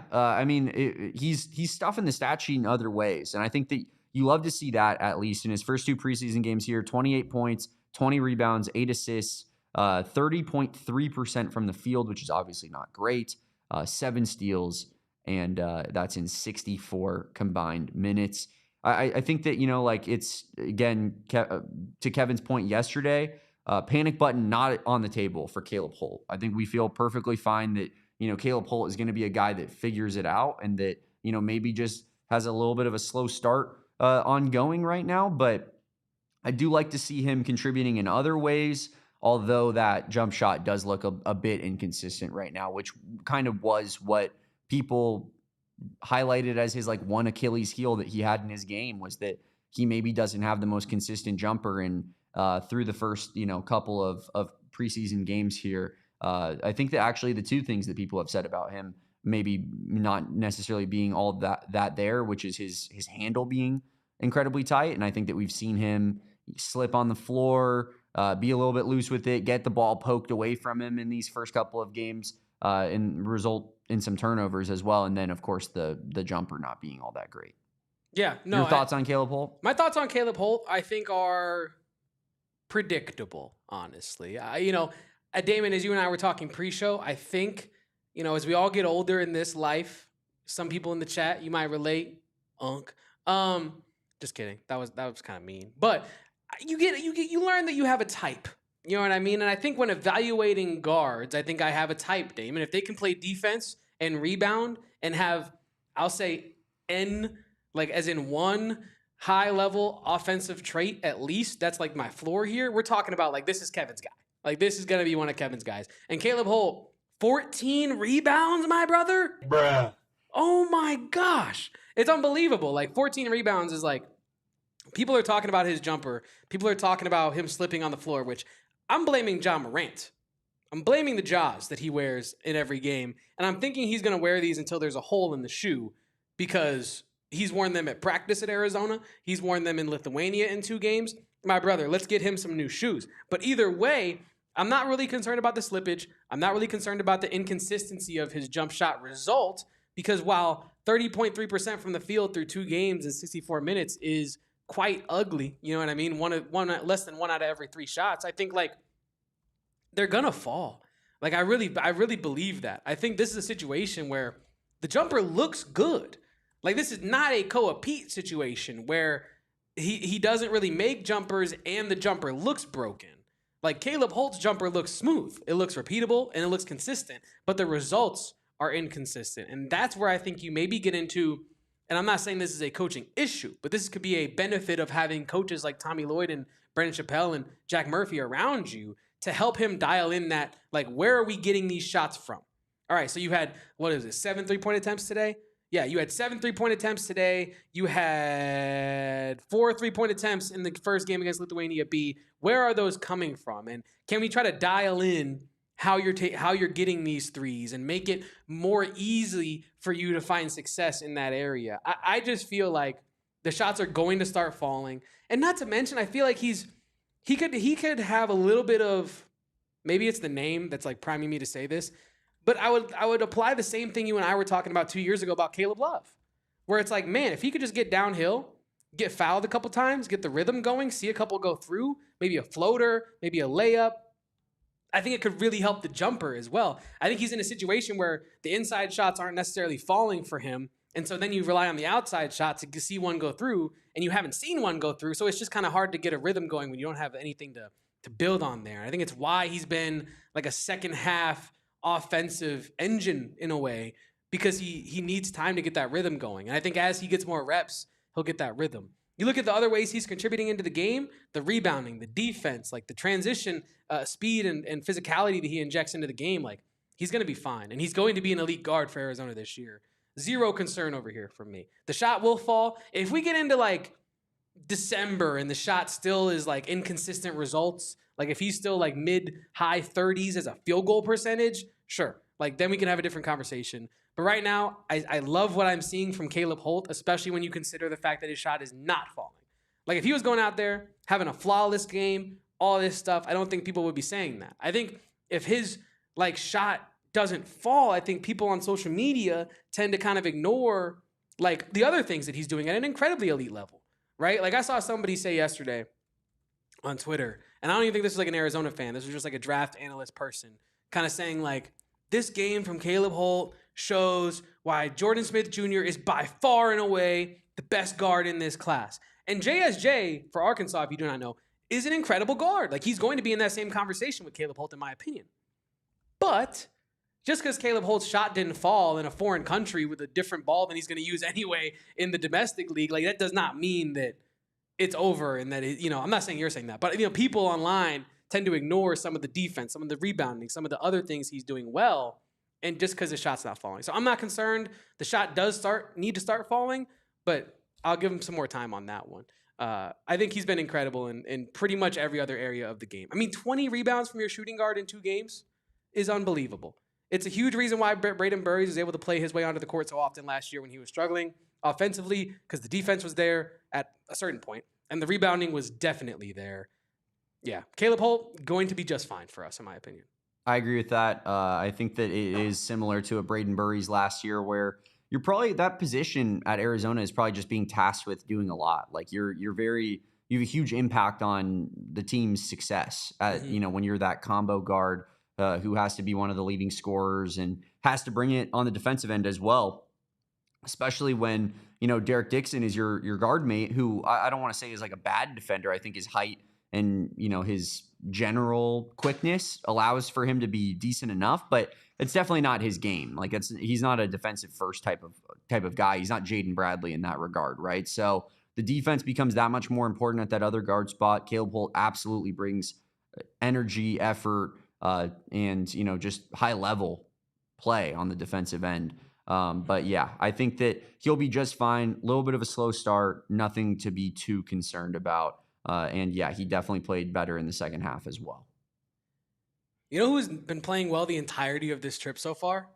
he's stuffing the stat sheet in other ways. And I think that you love to see that, at least in his first 2 preseason games here. 28 points, 20 rebounds, 8 assists, 30.3% from the field, which is obviously not great. 7 steals, and that's in 64 combined minutes. I think that, it's, again, to Kevin's point yesterday, panic button not on the table for Caleb Holt. I think we feel perfectly fine that, Caleb Holt is going to be a guy that figures it out, and that, maybe just has a little bit of a slow start ongoing right now. But I do like to see him contributing in other ways, although that jump shot does look a bit inconsistent right now, which kind of was what people highlighted as his one Achilles heel that he had in his game, was that he maybe doesn't have the most consistent jumper. And through the first, couple of preseason games here. I think that actually the two things that people have said about him, maybe not necessarily being all that there, which is his handle being incredibly tight. And I think that we've seen him slip on the floor, be a little bit loose with it, get the ball poked away from him in these first couple of games, and result in some turnovers as well. And then, of course, the jumper not being all that great. Yeah. No. Your thoughts on Caleb Holt? My thoughts on Caleb Holt, I think, are predictable, honestly. Damon, as you and I were talking pre-show, I think, as we all get older in this life, some people in the chat, you might relate. Just kidding. That was kind of mean. But you learn that you have a type. You know what I mean? And I think when evaluating guards, I think I have a type, Damon. If they can play defense and rebound and have, I'll say, as in one high-level offensive trait at least, that's like my floor here. We're talking about, like, this is Kevin's guy. Like, this is going to be one of Kevin's guys. And Caleb Holt, 14 rebounds, my brother? Bruh. Oh, my gosh. It's unbelievable. Like, 14 rebounds is like, people are talking about his jumper. People are talking about him slipping on the floor, which I'm blaming Ja Morant. I'm blaming the Jaws that he wears in every game. And I'm thinking he's going to wear these until there's a hole in the shoe because he's worn them at practice at Arizona. He's worn them in Lithuania in 2 games. My brother, let's get him some new shoes. But either way, I'm not really concerned about the slippage. I'm not really concerned about the inconsistency of his jump shot result because while 30.3% from the field through 2 games in 64 minutes is quite ugly, you know what I mean? Less than 1 out of every 3 shots. I think like they're gonna fall. Like I really believe that. I think this is a situation where the jumper looks good. Like this is not a Koa Pete situation where he doesn't really make jumpers and the jumper looks broken. Like Caleb Holt's jumper looks smooth. It looks repeatable and it looks consistent, but the results are inconsistent. And that's where I think you maybe get into, and I'm not saying this is a coaching issue, but this could be a benefit of having coaches like Tommy Lloyd and Brendan Chappell and Jack Murphy around you to help him dial in that, like, where are we getting these shots from? All right, so you had, 7 3-point attempts today? Yeah, you had 7 3-point attempts today. You had 4 3-point attempts in the first game against Lithuania B. Where are those coming from? And can we try to dial in how you're getting these threes and make it more easy for you to find success in that area? I just feel like the shots are going to start falling. And not to mention, I feel like he could have a little bit of, maybe it's the name that's like priming me to say this, but I would apply the same thing you and I were talking about 2 years ago about Caleb Love, where it's like, man, if he could just get downhill, get fouled a couple times, get the rhythm going, see a couple go through, maybe a floater, maybe a layup, I think it could really help the jumper as well. I think he's in a situation where the inside shots aren't necessarily falling for him, and so then you rely on the outside shots to see one go through, and you haven't seen one go through, so it's just kind of hard to get a rhythm going when you don't have anything to build on there. I think it's why he's been like a second half offensive engine in a way, because he needs time to get that rhythm going. And I think as he gets more reps, he'll get that rhythm. You look at the other ways he's contributing into the game, the rebounding, the defense, like the transition speed and physicality that he injects into the game, like he's going to be fine. And he's going to be an elite guard for Arizona this year. Zero concern over here from me. The shot will fall. If we get into like December and the shot still is like inconsistent results, like if he's still like mid-high 30s as a field goal percentage, sure. Like then we can have a different conversation. But right now, I love what I'm seeing from Caleb Holt, especially when you consider the fact that his shot is not falling. Like if he was going out there having a flawless game, all this stuff, I don't think people would be saying that. I think if his like shot doesn't fall, I think people on social media tend to kind of ignore like the other things that he's doing at an incredibly elite level, right? Like I saw somebody say yesterday on Twitter, and I don't even think this was like an Arizona fan. This was just like a draft analyst person kind of saying like, this game from Caleb Holt shows why Jordan Smith Jr. is by far and away the best guard in this class. And JSJ, for Arkansas, if you do not know, is an incredible guard. Like he's going to be in that same conversation with Caleb Holt, in my opinion. But just because Caleb Holt's shot didn't fall in a foreign country with a different ball than he's going to use anyway in the domestic league, like that does not mean that it's over and that it, I'm not saying you're saying that, but people online tend to ignore some of the defense, some of the rebounding, some of the other things he's doing well, and just because the shot's not falling. So I'm not concerned. The shot does need to start falling, but I'll give him some more time on that one. I think he's been incredible in pretty much every other area of the game. I mean, 20 rebounds from your shooting guard in 2 games is unbelievable. It's a huge reason why Braden Burries was able to play his way onto the court so often last year when he was struggling offensively, because the defense was there at a certain point, and the rebounding was definitely there. Yeah, Caleb Holt, going to be just fine for us, in my opinion. I agree with that. I think that it is similar to a Braden Burries last year, where you're probably, that position at Arizona is probably just being tasked with doing a lot. Like you have a huge impact on the team's success. When you're that combo guard who has to be one of the leading scorers and has to bring it on the defensive end as well. Especially when, Derek Dixon is your guard mate, who I don't want to say is like a bad defender. I think his height and, his general quickness allows for him to be decent enough, but it's definitely not his game. Like he's not a defensive first type of guy. He's not Jaden Bradley in that regard, right? So the defense becomes that much more important at that other guard spot. Caleb Holt absolutely brings energy, effort, and, just high level play on the defensive end. But yeah, I think that he'll be just fine. A little bit of a slow start, nothing to be too concerned about. And yeah, he definitely played better in the second half as well. You know who's been playing well the entirety of this trip so far?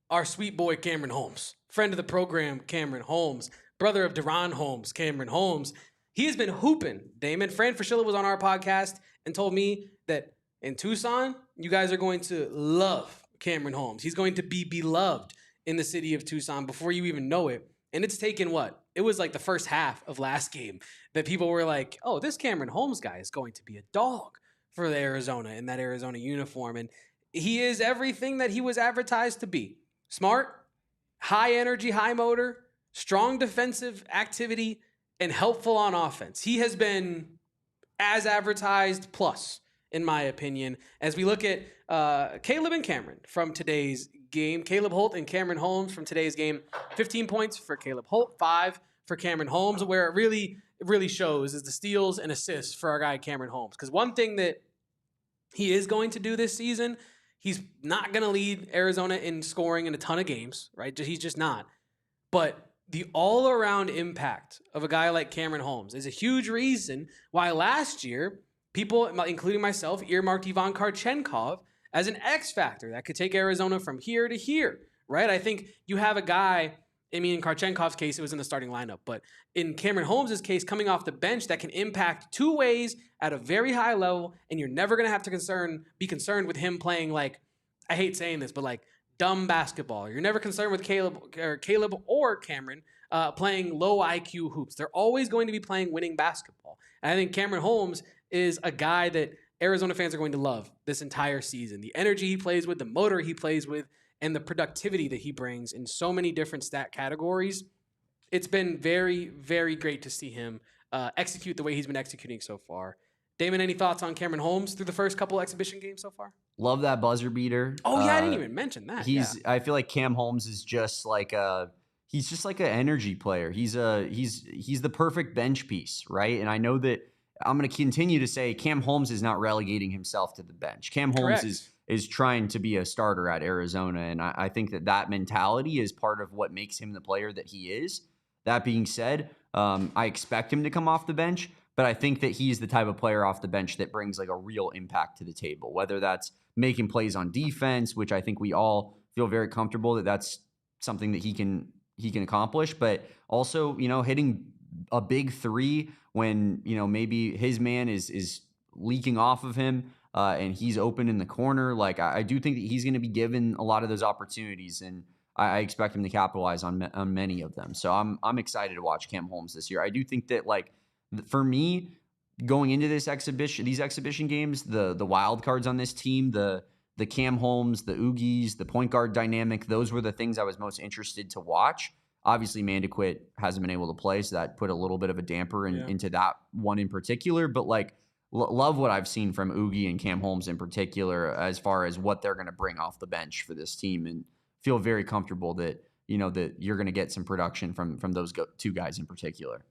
Our sweet boy, Cameron Holmes. Friend of the program, Cameron Holmes. Brother of Deron Holmes, Cameron Holmes. He has been hooping, Damon. Fran Fraschilla was on our podcast and told me that in Tucson, you guys are going to love Cameron Holmes. He's going to be beloved in the city of Tucson before you even know it. And it's taken what? It was like the first half of last game that people were like, oh, this Cameron Holmes guy is going to be a dog for the Arizona in that Arizona uniform. And he is everything that he was advertised to be. Smart, high energy, high motor, strong defensive activity, and helpful on offense. He has been as advertised plus, in my opinion, as we look at Caleb and Cameron from today's game. Caleb Holt and Cameron Holmes from today's game. 15 points for Caleb Holt, 5 for Cameron Holmes. Where it really shows is the steals and assists for our guy Cameron Holmes. Because one thing that he is going to do this season, he's not going to lead Arizona in scoring in a ton of games, right? He's just not. But the all-around impact of a guy like Cameron Holmes is a huge reason why last year people, including myself, earmarked Ivan Kharchenkov as an X factor that could take Arizona from here to here, right? I think you have a guy, in Kharchenkov's case, it was in the starting lineup, but in Cameron Holmes' case, coming off the bench that can impact 2 ways at a very high level, and you're never going to have to be concerned with him playing like, I hate saying this, but like dumb basketball. You're never concerned with Caleb or Cameron playing low IQ hoops. They're always going to be playing winning basketball. And I think Cameron Holmes is a guy that Arizona fans are going to love this entire season. The energy he plays with, the motor he plays with, and the productivity that he brings in so many different stat categories. It's been very, very great to see him execute the way he's been executing so far. Damon, any thoughts on Cameron Holmes through the first couple exhibition games so far? Love that buzzer beater. Oh yeah, I didn't even mention that. I feel like Cam Holmes is just like he's just like an energy player. He's the perfect bench piece, right? And I know that I'm going to continue to say Cam Holmes is not relegating himself to the bench. Cam Holmes is trying to be a starter at Arizona, and I think that mentality is part of what makes him the player that he is. That being said, I expect him to come off the bench, but I think that he's the type of player off the bench that brings like a real impact to the table, whether that's making plays on defense, which I think we all feel very comfortable that that's something that he can accomplish, but also, hitting a big 3 when, maybe his man is leaking off of him and he's open in the corner. Like I do think that he's going to be given a lot of those opportunities, and I expect him to capitalize on many of them. So I'm excited to watch Cam Holmes this year. I do think that, like, for me, going into these exhibition games, the wild cards on this team, the Cam Holmes, the Oogies, the point guard dynamic, those were the things I was most interested to watch. Obviously, Mandaquit hasn't been able to play, so that put a little bit of a damper into that one in particular. But like, love what I've seen from Oogie and Cam Holmes in particular, as far as what they're going to bring off the bench for this team, and feel very comfortable that that you're going to get some production from those 2 guys in particular.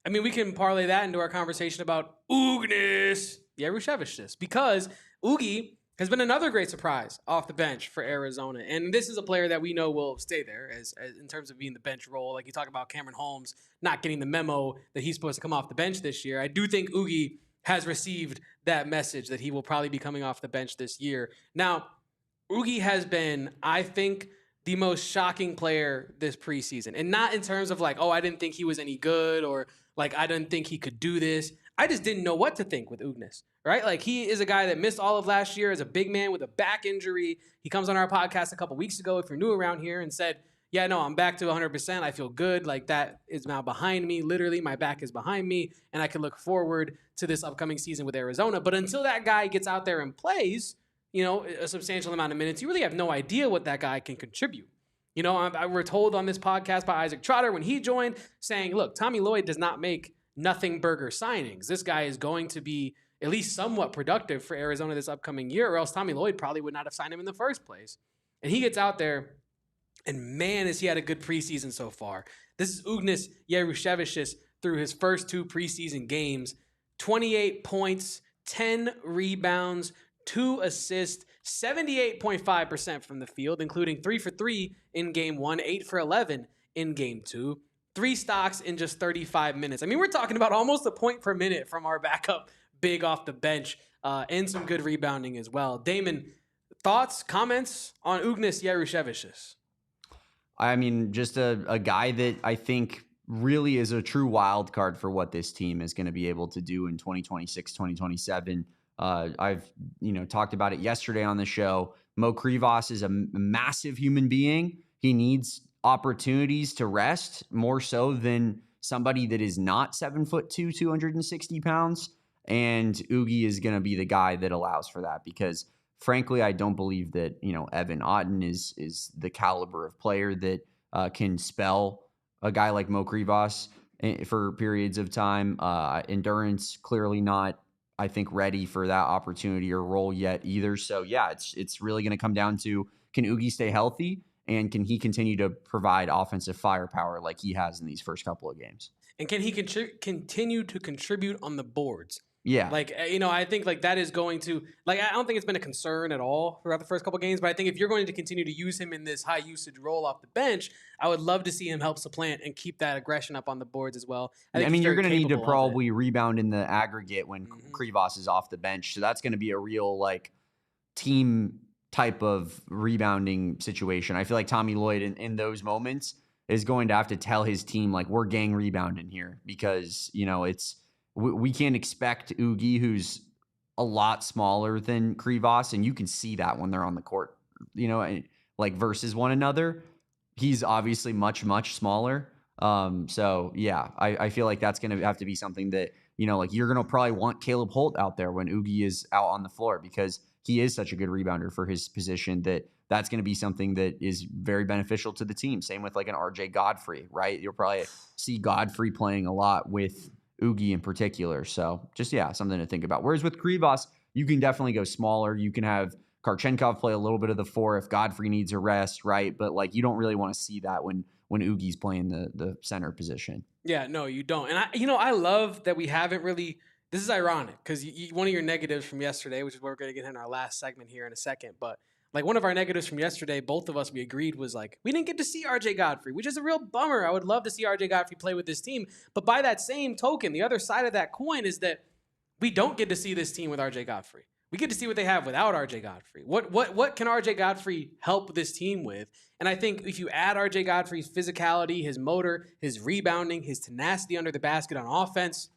I mean, we can parlay that into our conversation about Ugnius Jarusevicius, because Oogie has been another great surprise off the bench for Arizona. And this is a player that we know will stay there as in terms of being the bench role. Like you talk about Cameron Holmes not getting the memo that he's supposed to come off the bench this year. I do think Ugi has received that message that he will probably be coming off the bench this year. Now, Ugi has been, I think, the most shocking player this preseason. And not in terms of like, oh, I didn't think he was any good or like I didn't think he could do this. I just didn't know what to think with Ugnius, right? Like he is a guy that missed all of last year as a big man with a back injury. He comes on our podcast a couple weeks ago, if you're new around here, and said, yeah, no, I'm back to 100%. I feel good. Like that is now behind me. Literally, my back is behind me, and I can look forward to this upcoming season with Arizona. But until that guy gets out there and plays, you know, a substantial amount of minutes, you really have no idea what that guy can contribute. You know, we're told on this podcast by Isaac Trotter when he joined saying, look, Tommy Lloyd does not make nothing burger signings. This guy is going to be at least somewhat productive for Arizona this upcoming year, or else Tommy Lloyd probably would not have signed him in the first place. And he gets out there, and man, has he had a good preseason so far. This is Ugnius Jarusevicius through his first 2 preseason games. 28 points, 10 rebounds, 2 assists, 78.5% from the field, including 3 for 3 in game 1, 8 for 11 in game 2. 3 stocks in just 35 minutes. I mean, we're talking about almost a point per minute from our backup big off the bench, and some good rebounding as well. Damon, thoughts, comments on Ugnius Jarusevicius? I mean, just a guy that I think really is a true wild card for what this team is going to be able to do in 2026, 2027. I've talked about it yesterday on the show. Mo Krivas is a massive human being. He needs opportunities to rest more so than somebody that is not 7'2", 260 pounds. And Ugi is going to be the guy that allows for that because frankly, I don't believe that, Evan Otten is the caliber of player that can spell a guy like Mo Krivas for periods of time. Endurance, clearly not, I think, ready for that opportunity or role yet either. So yeah, it's really going to come down to, can Ugi stay healthy and can he continue to provide offensive firepower like he has in these first couple of games? And can he continue to contribute on the boards? Yeah. Like, I think like that is going to, like, I don't think it's been a concern at all throughout the first couple of games, but I think if you're going to continue to use him in this high usage role off the bench, I would love to see him help supplant and keep that aggression up on the boards as well. I mean, you're going to need to probably rebound in the aggregate when Krivas is off the bench. So that's going to be a real like team type of rebounding situation. I feel like Tommy Lloyd in those moments is going to have to tell his team, like, we're gang rebounding here because, we can't expect Ugi, who's a lot smaller than Krivas, and you can see that when they're on the court, like versus one another. He's obviously much, much smaller. So, yeah, I feel like that's going to have to be something that, like you're going to probably want Caleb Holt out there when Ugi is out on the floor because he is such a good rebounder for his position that's going to be something that is very beneficial to the team. Same with like an RJ Godfrey, right? You'll probably see Godfrey playing a lot with Ugi in particular. So just, something to think about. Whereas with Krivas, you can definitely go smaller. You can have Kharchenkov play a little bit of the 4 if Godfrey needs a rest, right? But like you don't really want to see that when Ugi's playing the center position. Yeah, no, you don't. And I love that we haven't really, this is ironic because one of your negatives from yesterday, which is what we're going to get in our last segment here in a second, but like one of our negatives from yesterday, both of us, we agreed was like, we didn't get to see RJ Godfrey, which is a real bummer. I would love to see RJ Godfrey play with this team. But by that same token, the other side of that coin is that we don't get to see this team with RJ Godfrey. We get to see what they have without RJ Godfrey. What can RJ Godfrey help this team with? And I think if you add RJ Godfrey's physicality, his motor, his rebounding, his tenacity under the basket on offense,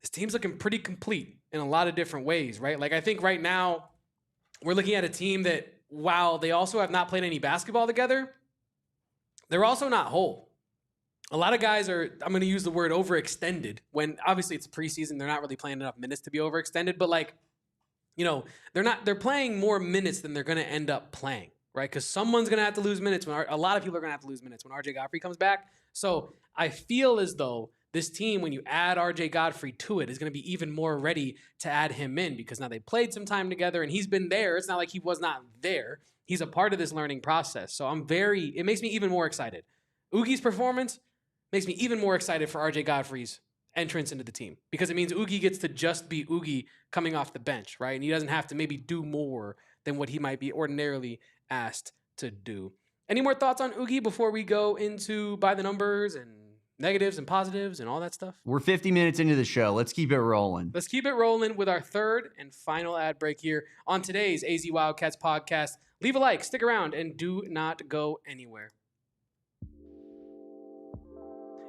this team's looking pretty complete in a lot of different ways, right? Like I think right now, we're looking at a team that, while they also have not played any basketball together, they're also not whole. A lot of guys are, I'm going to use the word overextended, when obviously it's a preseason. They're not really playing enough minutes to be overextended, but like, they're playing more minutes than they're going to end up playing, right? Because someone's going to have to lose minutes. A lot of people are going to have to lose minutes when RJ Godfrey comes back. So I feel as though this team, when you add RJ Godfrey to it, is going to be even more ready to add him in because now they played some time together and he's been there. It's not like he was not there. He's a part of this learning process. So it makes me even more excited. Ugi's performance makes me even more excited for RJ Godfrey's entrance into the team because it means Ugi gets to just be Ugi coming off the bench, right? And he doesn't have to maybe do more than what he might be ordinarily asked to do. Any more thoughts on Ugi before we go into by the numbers and negatives and positives and all that stuff? We're 50 minutes into the show. Let's keep it rolling. Let's keep it rolling with our third and final ad break here on today's AZ Wildcats podcast. Leave a like, stick around, and do not go anywhere.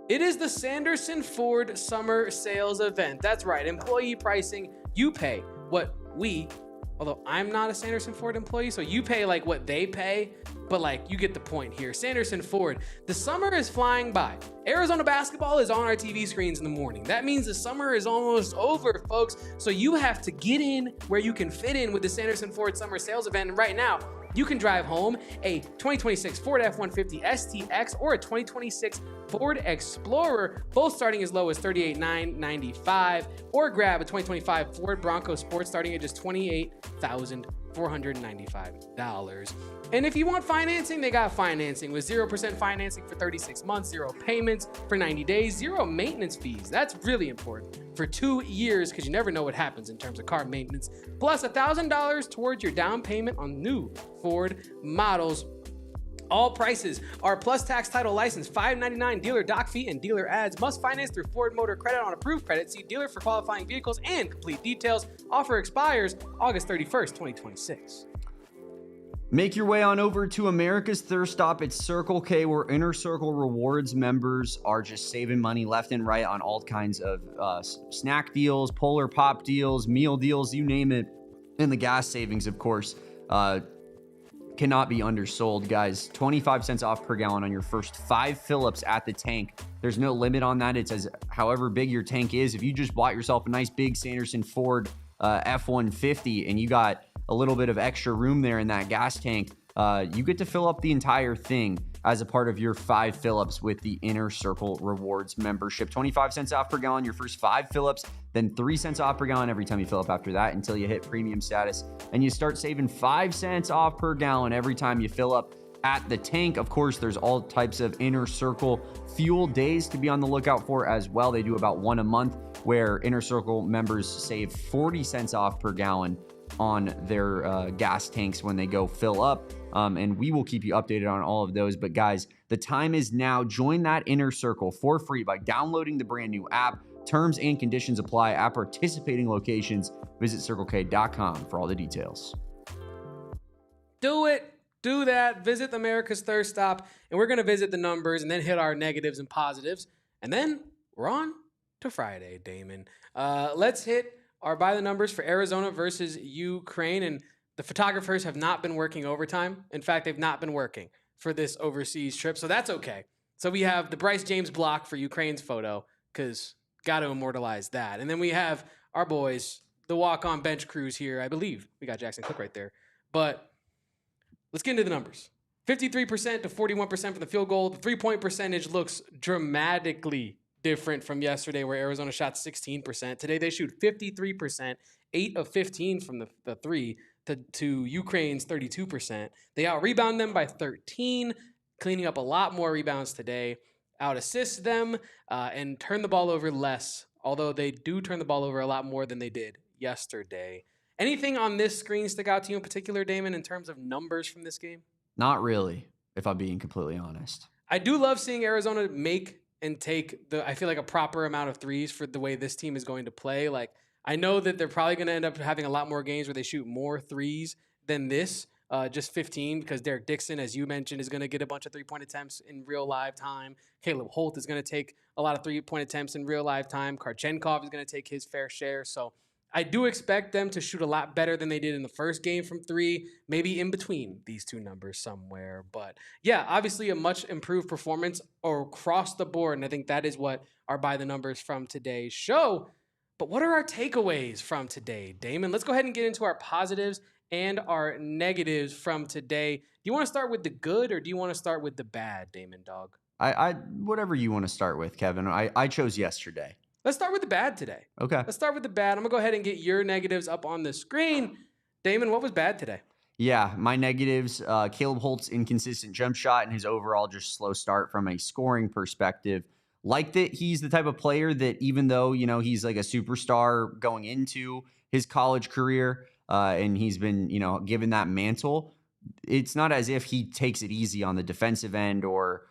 It is the Sanderson Ford Summer Sales Event. That's right, employee pricing. You pay what we, although I'm not a Sanderson Ford employee, so you pay like what they pay, but like you get the point here. Sanderson Ford, the summer is flying by. Arizona basketball is on our TV screens in the morning. That means the summer is almost over, folks. So you have to get in where you can fit in with the Sanderson Ford Summer Sales Event. And right now, you can drive home a 2026 Ford F-150 STX or a 2026 Ford Explorer, both starting as low as $38,995, or grab a 2025 Ford Bronco Sport starting at just $28,495. And if you want financing, they got financing with 0% financing for 36 months, 0 payments for 90 days, 0 maintenance fees. That's really important for 2 years because you never know what happens in terms of car maintenance. Plus $1,000 towards your down payment on new Ford models. All prices are plus tax, title, license, $599, dealer doc fee, and dealer ads. Must finance through Ford Motor Credit on approved credit. See dealer for qualifying vehicles and complete details. Offer expires August 31st, 2026. Make your way on over to America's Thirst Stop at Circle K, where Inner Circle Rewards members are just saving money left and right on all kinds of snack deals, Polar Pop deals, meal deals, you name it. And the gas savings, of course, cannot be undersold, guys. 25 cents off per gallon on your first 5 fill-ups at the tank. There's no limit on that. It's as however big your tank is. If you just bought yourself a nice big Sanderson Ford F-150 and you got a little bit of extra room there in that gas tank, you get to fill up the entire thing as a part of your 5 fill-ups with the Inner Circle Rewards membership. 25 cents off per gallon your first 5 fill-ups, then 3 cents off per gallon every time you fill up after that until you hit premium status. And you start saving 5 cents off per gallon every time you fill up at the tank. Of course, there's all types of Inner Circle fuel days to be on the lookout for as well. They do about one a month where Inner Circle members save 40 cents off per gallon on their gas tanks when they go fill up. And we will keep you updated on all of those. But guys, the time is now. Join that Inner Circle for free by downloading the brand new app. Terms and conditions apply at participating locations. Visit CircleK.com for all the details. Do it. Do that. Visit the America's Thirst Stop. And we're going to visit the numbers and then hit our negatives and positives. And then we're on to Friday, Damon. Let's hit our by the numbers for Arizona versus Ukraine. And the photographers have not been working overtime. In fact, they've not been working for this overseas trip. So that's okay. So we have the Bryce James block for Ukraine's photo because got to immortalize that. And then we have our boys, the walk-on bench crews here. I believe we got Jackson Cook right there. But let's get into the numbers. 53% to 41% for the field goal. The three-point percentage looks dramatically different from yesterday where Arizona shot 16%. Today they shoot 53%, 8 of 15 from the three to Ukraine's 32%. They out-rebound them by 13, cleaning up a lot more rebounds today, out-assist them, and turn the ball over less, although they do turn the ball over a lot more than they did yesterday. Anything on this screen stick out to you in particular, Damon, in terms of numbers from this game? Not really, if I'm being completely honest. I do love seeing Arizona make and take I feel like a proper amount of threes for the way this team is going to play. Like, I know that they're probably going to end up having a lot more games where they shoot more threes than this, just 15, because Derek Dixon, as you mentioned, is going to get a bunch of three-point attempts in real live time. Caleb Holt is going to take a lot of three-point attempts in real live time. Kharchenkov is going to take his fair share. So I do expect them to shoot a lot better than they did in the first game from three, maybe in between these two numbers somewhere. But yeah, obviously a much improved performance across the board. And I think that is what our by the numbers from today's show. But what are our takeaways from today, Damon? Let's go ahead and get into our positives and our negatives from today. Do you want to start with the good or do you want to start with the bad, Damon Dog? I whatever you want to start with, Kevin. I chose yesterday. Let's start with the bad today. Okay. Let's start with the bad. I'm going to go ahead and get your negatives up on the screen. Damon, what was bad today? Yeah, my negatives, Caleb Holt's inconsistent jump shot and his overall just slow start from a scoring perspective. like that he's the type of player that even though, he's like a superstar going into his college career and he's been, given that mantle, it's not as if he takes it easy on the defensive end or,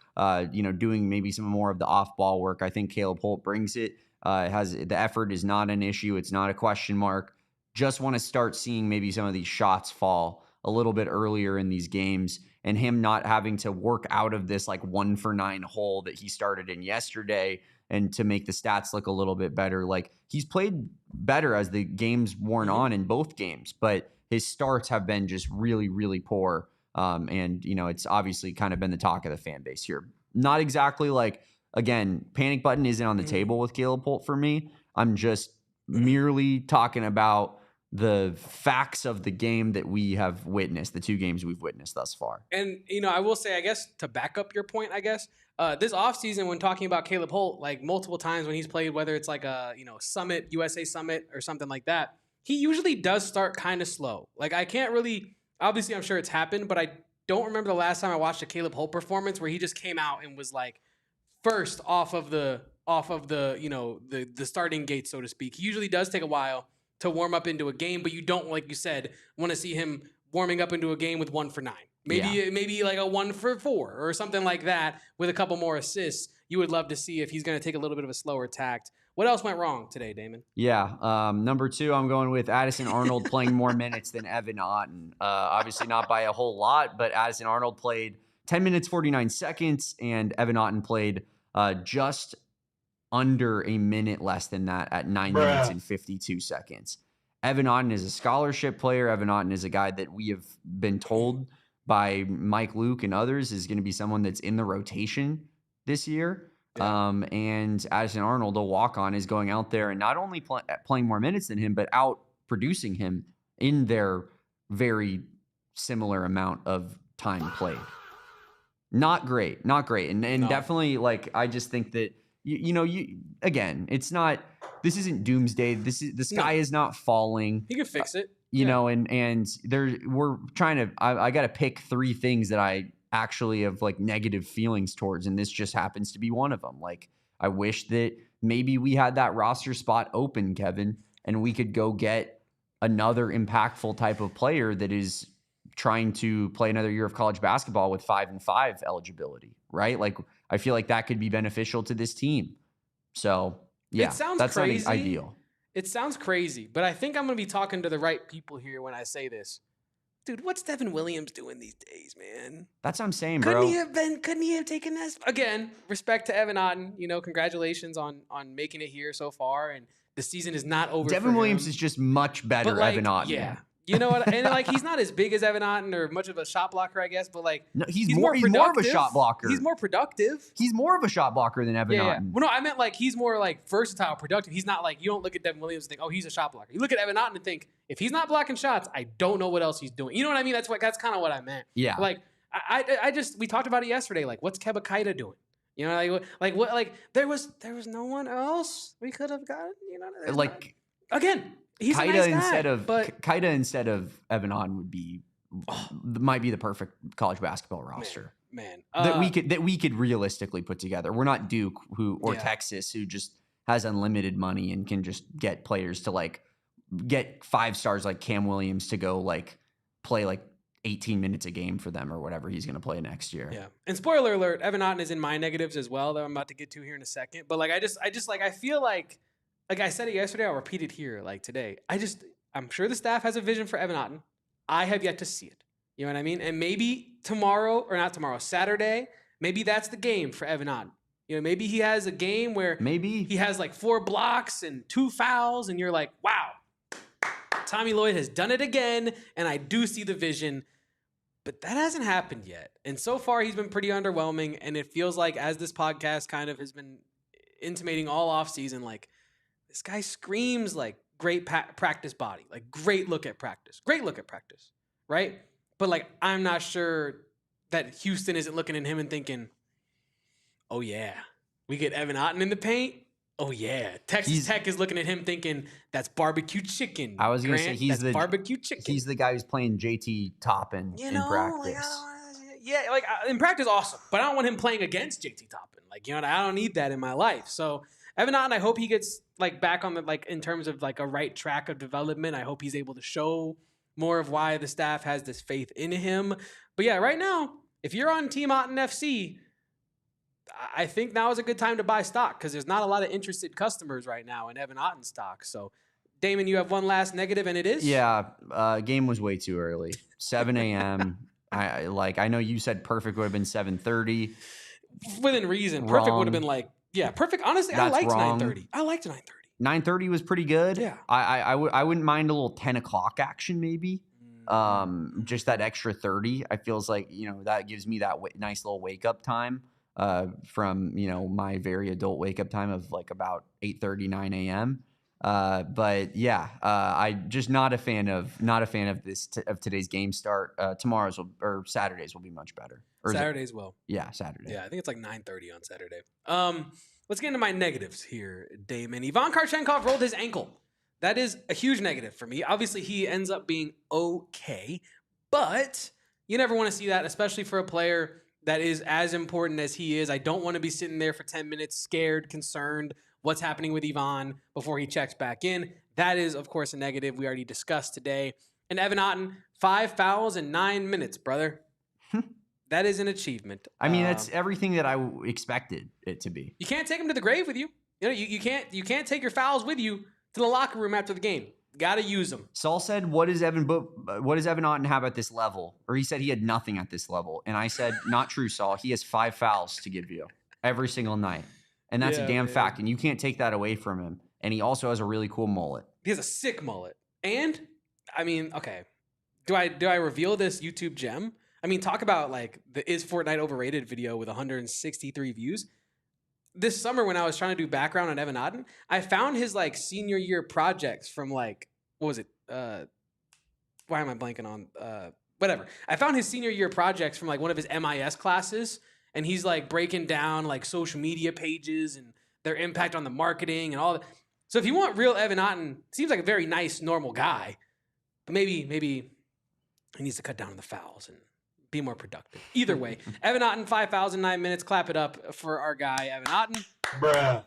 doing maybe some more of the off-ball work. I think Caleb Holt brings it. The effort is not an issue. It's not a question mark. Just want to start seeing maybe some of these shots fall a little bit earlier in these games and him not having to work out of this like 1-for-9 hole that he started in yesterday and to make the stats look a little bit better. Like he's played better as the games worn on in both games, but his starts have been just really, really poor. And it's obviously kind of been the talk of the fan base here. Not exactly like, again, panic button isn't on the table with Caleb Holt for me. I'm just merely talking about the facts of the game that we have witnessed, the 2 games we've witnessed thus far. And, I will say, I guess, to back up your point, this offseason when talking about Caleb Holt, like multiple times when he's played, whether it's like a, Summit, USA Summit or something like that, he usually does start kind of slow. Like I can't really, obviously I'm sure it's happened, but I don't remember the last time I watched a Caleb Holt performance where he just came out and was like first off of the the starting gate, so to speak. He usually does take a while to warm up into a game, but you don't, like you said, want to see him warming up into a game with 1-for-9. Maybe like a 1-for-4 or something like that with a couple more assists. You would love to see if he's going to take a little bit of a slower tact. What else went wrong today, Damon? Yeah. Number 2, I'm going with Addison Arnold playing more minutes than Evan Otten. Obviously not by a whole lot, but Addison Arnold played 10 minutes, 49 seconds, and Evan Otten played just under a minute less than that at 9 minutes and 52 seconds. Evan Otten is a scholarship player. Evan Otten is a guy that we have been told by Mike Luke and others is going to be someone that's in the rotation this year. Yeah. And Addison Arnold, a walk-on, is going out there and not only playing more minutes than him, but out producing him in their very similar amount of time played. Not great. And no. Definitely, like, I just think that, again, it's not, this isn't doomsday. The sky is not falling. You can fix it. And we're trying to, I got to pick 3 things that I actually have like negative feelings towards. And this just happens to be one of them. Like, I wish that maybe we had that roster spot open, Kevin, and we could go get another impactful type of player that is trying to play another year of college basketball with 5-5 eligibility, right? Like, I feel like that could be beneficial to this team. So yeah, that's crazy. Not ideal. It sounds crazy, but I think I'm going to be talking to the right people here when I say this. Dude, what's Devin Williams doing these days, man? That's what I'm saying, bro. Couldn't he have taken this? Again, respect to Evan Otten. Congratulations on making it here so far. And the season is not over. Devin Williams is just much better, Evan Otten. Yeah. You know what? And like, he's not as big as Evan Otten or much of a shot blocker, I guess, but like, no, he's more of a shot blocker. He's more productive. He's more of a shot blocker than Evan Otten. Well, no, I meant like, he's more like versatile, productive. He's not like, you don't look at Devin Williams and think, oh, he's a shot blocker. You look at Evan Otten and think, if he's not blocking shots, I don't know what else he's doing. You know what I mean? That's kind of what I meant. Yeah. Like, we talked about it yesterday. Like, what's Keba Kaida doing? There was no one else we could have gotten. Again. He's a nice guy, Kaida instead of Evan Otten might be the perfect college basketball roster. Man. That we could realistically put together. We're not Duke or Texas, who just has unlimited money and can just get players to like get 5 stars like Cam Williams to go like play like 18 minutes a game for them or whatever he's going to play next year. Yeah. And spoiler alert, Evan Otten is in my negatives as well that I'm about to get to here in a second. But like, I feel like I said it yesterday, I'll repeat it here like today. I'm sure the staff has a vision for Evan Otten. I have yet to see it. You know what I mean? And maybe Saturday, maybe that's the game for Evan Otten. Maybe he has a game where he has like 4 blocks and 2 fouls, and you're like, wow, Tommy Lloyd has done it again, and I do see the vision. But that hasn't happened yet. And so far, he's been pretty underwhelming, and it feels like, as this podcast kind of has been intimating all offseason, like, this guy screams like great practice body, like great look at practice, right? But like, I'm not sure that Houston isn't looking at him and thinking, oh yeah, we get Evan Otten in the paint. Oh yeah, Texas Tech is looking at him thinking, that's barbecue chicken. I was going to say he's the barbecue chicken. He's the guy who's playing JT Toppin in practice. In practice, awesome, but I don't want him playing against JT Toppin. Like, I don't need that in my life. So Evan Otten, I hope he gets like back on the, like, in terms of like a right track of development. I hope he's able to show more of why the staff has this faith in him. But yeah, right now, if you're on Team Otten FC, I think now is a good time to buy stock because there's not a lot of interested customers right now in Evan Otten stock. So, Damon, you have one last negative, and it is? Yeah, game was way too early. 7 a.m. I know you said perfect would have been 7:30. Within reason. Perfect would have been like, yeah, perfect. Honestly, I liked 9:30. I liked 9:30. 9:30 was pretty good. Yeah. I wouldn't mind a little 10 o'clock action maybe. Just that extra 30. I feels like, that gives me that nice little wake up time from, my very adult wake up time of like about 8:30, 9 a.m. But yeah, I just not a fan of of today's game start. Tomorrow's or Saturdays will be much better. Saturdays will. Yeah, Saturday. Yeah, I think it's like 9:30 on Saturday. Let's get into my negatives here, Damon. Ivan Kharchenkov rolled his ankle. That is a huge negative for me. Obviously, he ends up being okay, but you never want to see that, especially for a player that is as important as he is. I don't want to be sitting there for 10 minutes, scared, concerned, what's happening with Ivan before he checks back in. That is, of course, a negative we already discussed today. And Evan Otten, 5 fouls in 9 minutes, brother. That is an achievement. I mean, that's everything that I expected it to be. You can't take him to the grave with you. You can't take your fouls with you to the locker room after the game. Got to use them. Saul said, what does Evan Otten have at this level? Or he said he had nothing at this level. And I said, not true, Saul. He has 5 fouls to give you every single night. And that's a damn fact. And you can't take that away from him. And he also has a really cool mullet. He has a sick mullet. And, I mean, okay. Do I reveal this YouTube gem? I mean, talk about like the Is Fortnite Overrated video with 163 views. This summer when I was trying to do background on Evan Otten, I found his like senior year projects from like, what was it? Why am I blanking on? Whatever. I found his senior year projects from like one of his MIS classes, and he's like breaking down like social media pages and their impact on the marketing and all that. So if you want real Evan Otten, seems like a very nice, normal guy, but maybe he needs to cut down on the fouls and be more productive. Either way, Evan Otten, 5 fouls in 9 minutes. Clap it up for our guy, Evan Otten. Bruh.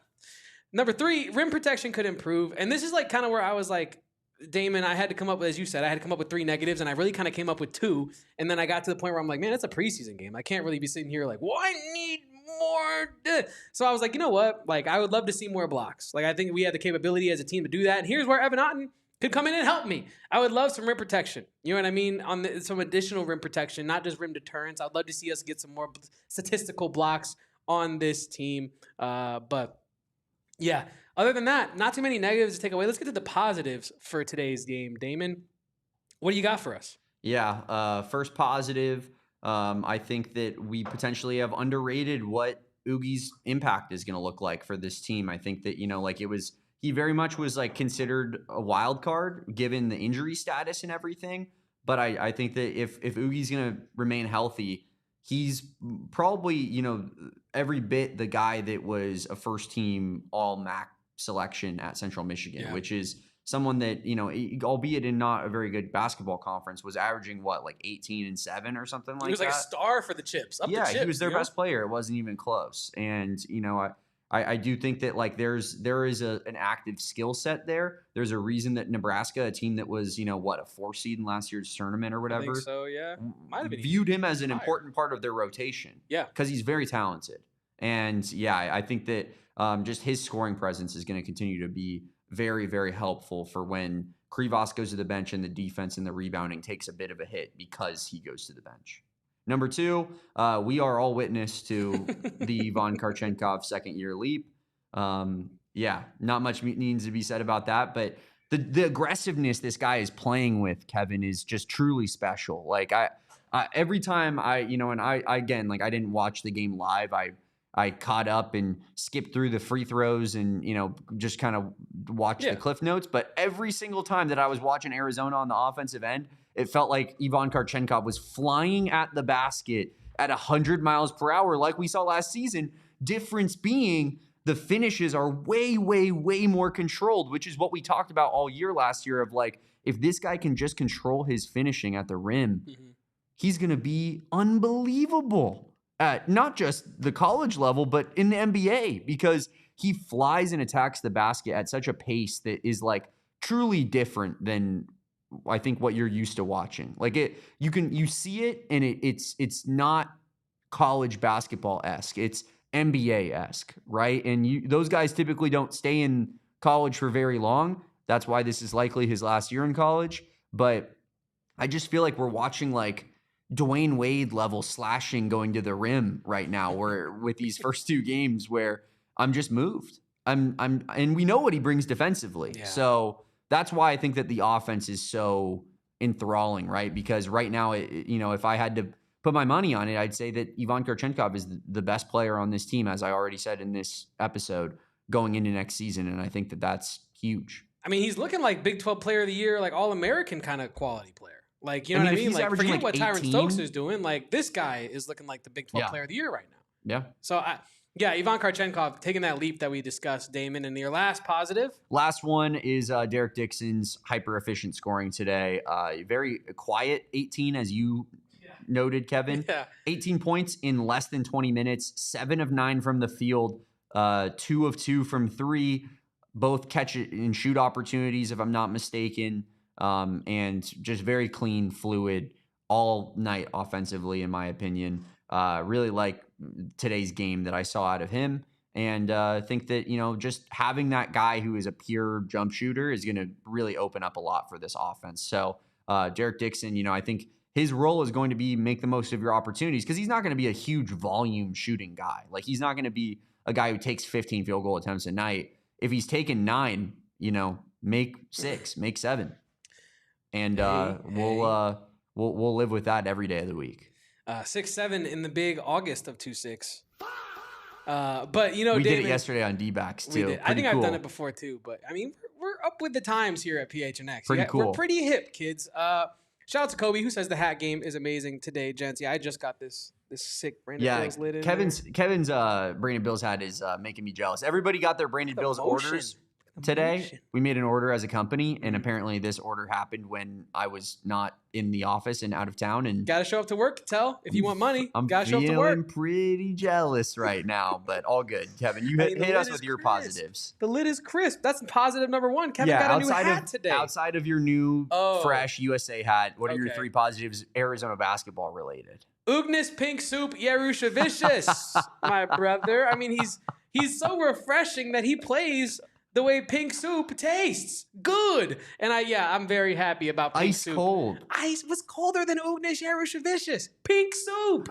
Number 3, rim protection could improve. And this is like kind of where I was like, Damon, I had to come up with, as you said, I had to come up with 3 negatives, and I really kind of came up with 2. And then I got to the point where I'm like, man, it's a preseason game. I can't really be sitting here like, well, I need more. So I was like, you know what? Like, I would love to see more blocks. Like, I think we had the capability as a team to do that. And here's where Evan Otten could come in and help me. I would love some rim protection. You know what I mean? Some additional rim protection, not just rim deterrence. I'd love to see us get some more statistical blocks on this team. But yeah, other than that, not too many negatives to take away. Let's get to the positives for today's game. Damon, what do you got for us? Yeah, first positive, I think that we potentially have underrated what Ugi's impact is going to look like for this team. I think that, he very much was like considered a wild card given the injury status and everything. But I think that if Ugi's going to remain healthy, he's probably, every bit the guy that was a first team all MAC selection at Central Michigan, which is someone that, albeit in not a very good basketball conference, was averaging like 18-7 or something like that. He was like a star for the Chips. He was their best player. It wasn't even close. And, I do think that like there is an active skill set there. There's a reason that Nebraska, a team that was, a 4 seed in last year's tournament or whatever. I think so, yeah. Might have been viewed him as an important part of their rotation. Yeah. Because he's very talented. And yeah, I think that just his scoring presence is going to continue to be very, very helpful for when Krivas goes to the bench and the defense and the rebounding takes a bit of a hit because he goes to the bench. Number 2, we are all witness to the Ivan Kharchenkov second-year leap. Yeah, not much needs to be said about that, but the aggressiveness this guy is playing with, Kevin, is just truly special. Like every time I didn't watch the game live. I caught up and skipped through the free throws and, just kind of watched the cliff notes. But every single time that I was watching Arizona on the offensive end, it felt like Ivan Kharchenkov was flying at the basket at 100 miles per hour like we saw last season. Difference being the finishes are way, way, way more controlled, which is what we talked about all year last year of like, if this guy can just control his finishing at the rim, he's going to be unbelievable. at not just the college level, but in the NBA, because he flies and attacks the basket at such a pace that is like truly different than I think what you're used to watching. Like you see it, and it's not college basketball-esque. It's NBA-esque, right? And those guys typically don't stay in college for very long. That's why this is likely his last year in college. But I just feel like we're watching like Dwayne Wade level slashing going to the rim right now, where with these first two games where I'm just moved. And we know what he brings defensively. Yeah. So that's why I think that the offense is so enthralling, right? Because right now, if I had to put my money on it, I'd say that Ivan Kharchenkov is the best player on this team, as I already said in this episode, going into next season. And I think that that's huge. I mean, he's looking like Big 12 Player of the Year, like All-American kind of quality player. Like, you know what I mean? Like, forget what 18, Tyron Stokes is doing. Like, this guy is looking like the Big 12 Player of the Year right now. Yeah. So, Ivan Kharchenkov taking that leap that we discussed, Damon. And your last positive? Last one is Derek Dixon's hyper-efficient scoring today. Very quiet 18, as you noted, Kevin. Yeah. 18 points in less than 20 minutes, 7 of 9 from the field, 2 of 2 from 3, both catch and shoot opportunities, if I'm not mistaken. And just very clean, fluid all night offensively, in my opinion. Really like today's game that I saw out of him. And think that, just having that guy who is a pure jump shooter is going to really open up a lot for this offense. So Derek Dixon, I think his role is going to be make the most of your opportunities, because he's not going to be a huge volume shooting guy. Like, he's not going to be a guy who takes 15 field goal attempts a night. If he's taking 9, make 6, make 7. And we'll live with that every day of the week. 6-7 in the big August of 2-6. But we David, did it yesterday on D-backs too. I think I've done it before too. But I mean, we're up with the times here at PHNX. Pretty cool. We're pretty hip, kids. Shout out to Kobe, who says the hat game is amazing today, gents. Yeah, I just got this sick Brandon Bills lid in Kevin's Brandon Bills hat is making me jealous. Everybody got their Brandon Bills orders today. We made an order as a company, and apparently this order happened when I was not in the office and out of town. And gotta show up to work to tell if you want money. I'm gotta show up to work. Feeling pretty jealous right now, but all good. Kevin, you hit us with your positives. The lid is crisp. That's positive number 1. Kevin got a new hat today. Outside of your new fresh USA hat, what are your 3 positives Arizona basketball related? Ugnius Pink Soup Jarusevicius, my brother. I mean, he's so refreshing that he plays the way pink soup tastes. Good. And I'm very happy about pink soup. Ice cold. Ice was colder than Ugnius Jarusevicius. Pink soup.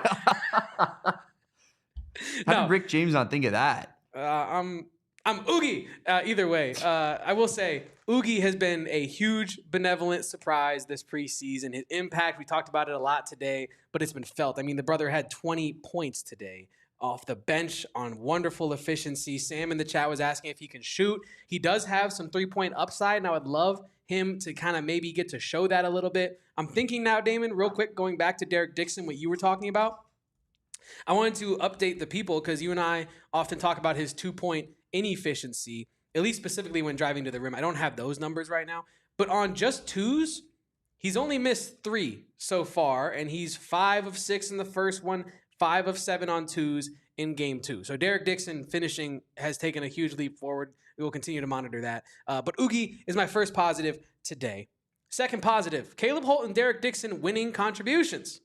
How did Rick James not think of that? I'm Oogie. Either way, I will say Oogie has been a huge benevolent surprise this preseason. His impact, we talked about it a lot today, but it's been felt. I mean, the brother had 20 points today off the bench on wonderful efficiency. Sam in the chat was asking if he can shoot. He does have some 3-point upside, and I would love him to kind of maybe get to show that a little bit. I'm thinking now, Damon, real quick, going back to Derek Dixon, what you were talking about. I wanted to update the people because you and I often talk about his 2-point inefficiency, at least specifically when driving to the rim. I don't have those numbers right now, but on just 2s, he's only missed 3 so far, and he's 5 of 6 in the first one, 5 of 7 on 2s in game 2. So Derek Dixon finishing has taken a huge leap forward. We will continue to monitor that. But Oogie is my first positive today. Second positive, Caleb Holt and Derek Dixon winning contributions.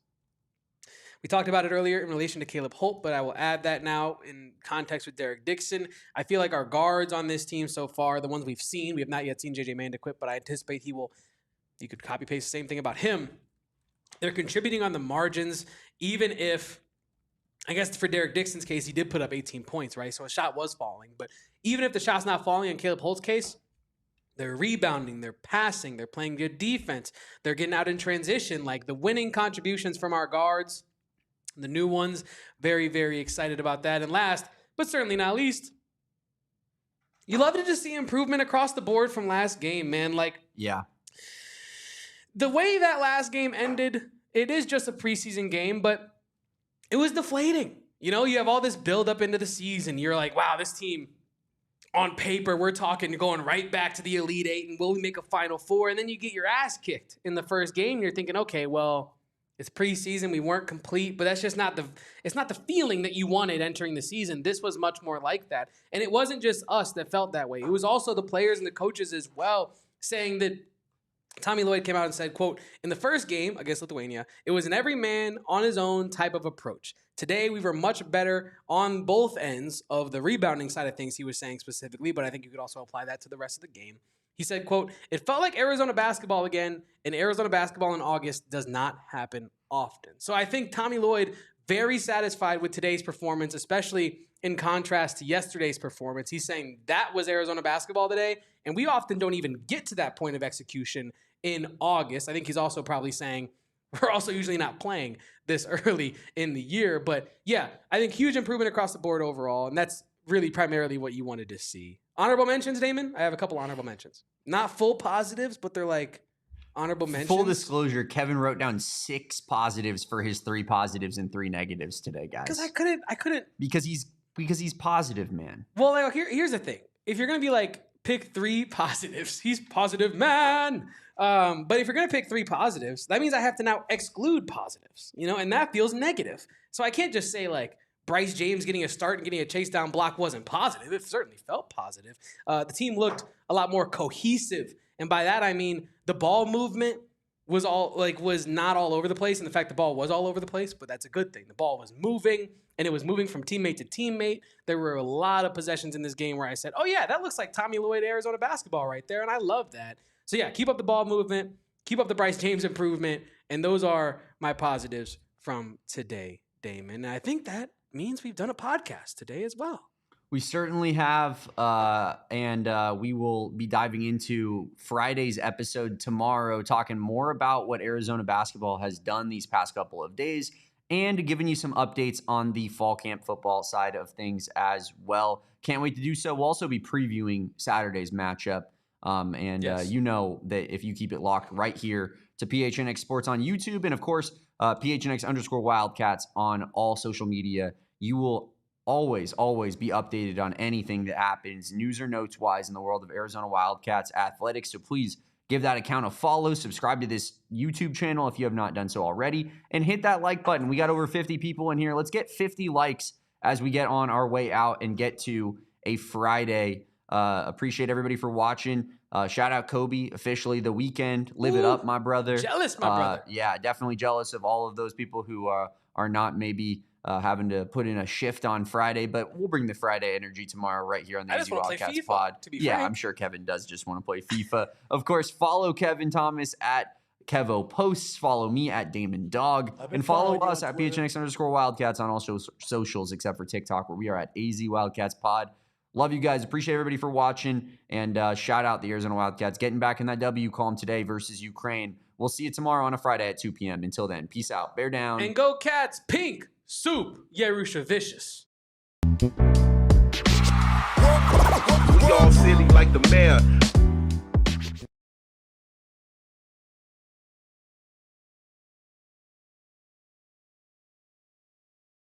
We talked about it earlier in relation to Caleb Holt, but I will add that now in context with Derek Dixon. I feel like our guards on this team so far, the ones we've seen, we have not yet seen J.J. Manda quit, but I anticipate you could copy-paste the same thing about him. They're contributing on the margins, even if, I guess for Derek Dixon's case, he did put up 18 points, right? So a shot was falling. But even if the shot's not falling in Caleb Holt's case, they're rebounding, they're passing, they're playing good defense, they're getting out in transition. Like the winning contributions from our guards, the new ones, very, very excited about that. And last, but certainly not least, you love to just see improvement across the board from last game, man. Like, yeah, the way that last game ended, it is just a preseason game, but it was deflating. You have all this build up into the season. You're like, wow, this team on paper, we're talking going right back to the Elite Eight and will we make a Final Four? And then you get your ass kicked in the first game. And you're thinking, okay, well, It's preseason. We weren't complete, but that's just it's not the feeling that you wanted entering the season. This was much more like that. And it wasn't just us that felt that way. It was also the players and the coaches as well, saying that Tommy Lloyd came out and said, quote, in the first game against Lithuania, it was an every man on his own type of approach. Today, we were much better on both ends of the rebounding side of things, he was saying specifically, but I think you could also apply that to the rest of the game. He said, quote, it felt like Arizona basketball again, and Arizona basketball in August does not happen often. So I think Tommy Lloyd, very satisfied with today's performance, especially in contrast to yesterday's performance. He's saying that was Arizona basketball today, and we often don't even get to that point of execution in August. I think he's also probably saying we're also usually not playing this early in the year. But yeah, I think huge improvement across the board overall, and that's really primarily what you wanted to see. Honorable mentions, Damon? I have a couple honorable mentions. Not full positives, but they're like honorable mentions. Full disclosure, Kevin wrote down 6 positives for his 3 positives and 3 negatives today, guys. Because I couldn't. Because he's positive, man. Well, like, here's the thing. If you're going to be like, pick 3 positives, he's positive, man. But if you're going to pick 3 positives, that means I have to now exclude positives, and that feels negative. So I can't just say like, Bryce James getting a start and getting a chase down block wasn't positive. It certainly felt positive. The team looked a lot more cohesive. And by that, I mean the ball movement was not all over the place. And the fact the ball was all over the place, but that's a good thing. The ball was moving, and it was moving from teammate to teammate. There were a lot of possessions in this game where I said, oh yeah, that looks like Tommy Lloyd Arizona basketball right there. And I love that. So yeah, keep up the ball movement, keep up the Bryce James improvement. And those are my positives from today, Damon. And I think that means we've done a podcast today as well. We certainly have, and we will be diving into Friday's episode tomorrow, talking more about what Arizona basketball has done these past couple of days and giving you some updates on the fall camp football side of things as well. Can't wait to do so. We'll also be previewing Saturday's matchup, yes. You know that if you keep it locked right here to PHNX Sports on YouTube and, of course, PHNX_Wildcats on all social media, you will always be updated on anything that happens, news or notes-wise, in the world of Arizona Wildcats athletics. So please give that account a follow, subscribe to this YouTube channel if you have not done so already, and hit that like button. We got over 50 people in here. Let's get 50 likes as we get on our way out and get to a Friday. Appreciate everybody for watching. Shout out Kobe, officially the weekend. Live it up, my brother. Jealous, my brother. Yeah, definitely jealous of all of those people who are not maybe having to put in a shift on Friday, but we'll bring the Friday energy tomorrow right here on the Easy Wildcats pod. Yeah, I'm sure Kevin does just want to play FIFA. Of course, follow Kevin Thomas at Kevo Posts. Follow me at Damon Dog. And follow us at PHNX_Wildcats on all socials except for TikTok, where we are at AZ Wildcats Pod. Love you guys. Appreciate everybody for watching. And shout out the Arizona Wildcats getting back in that W column today versus Ukraine. We'll see you tomorrow on a Friday at 2 p.m. Until then, peace out. Bear down. And go Cats. Pink Soup Jarusevicius. We all silly like the mayor.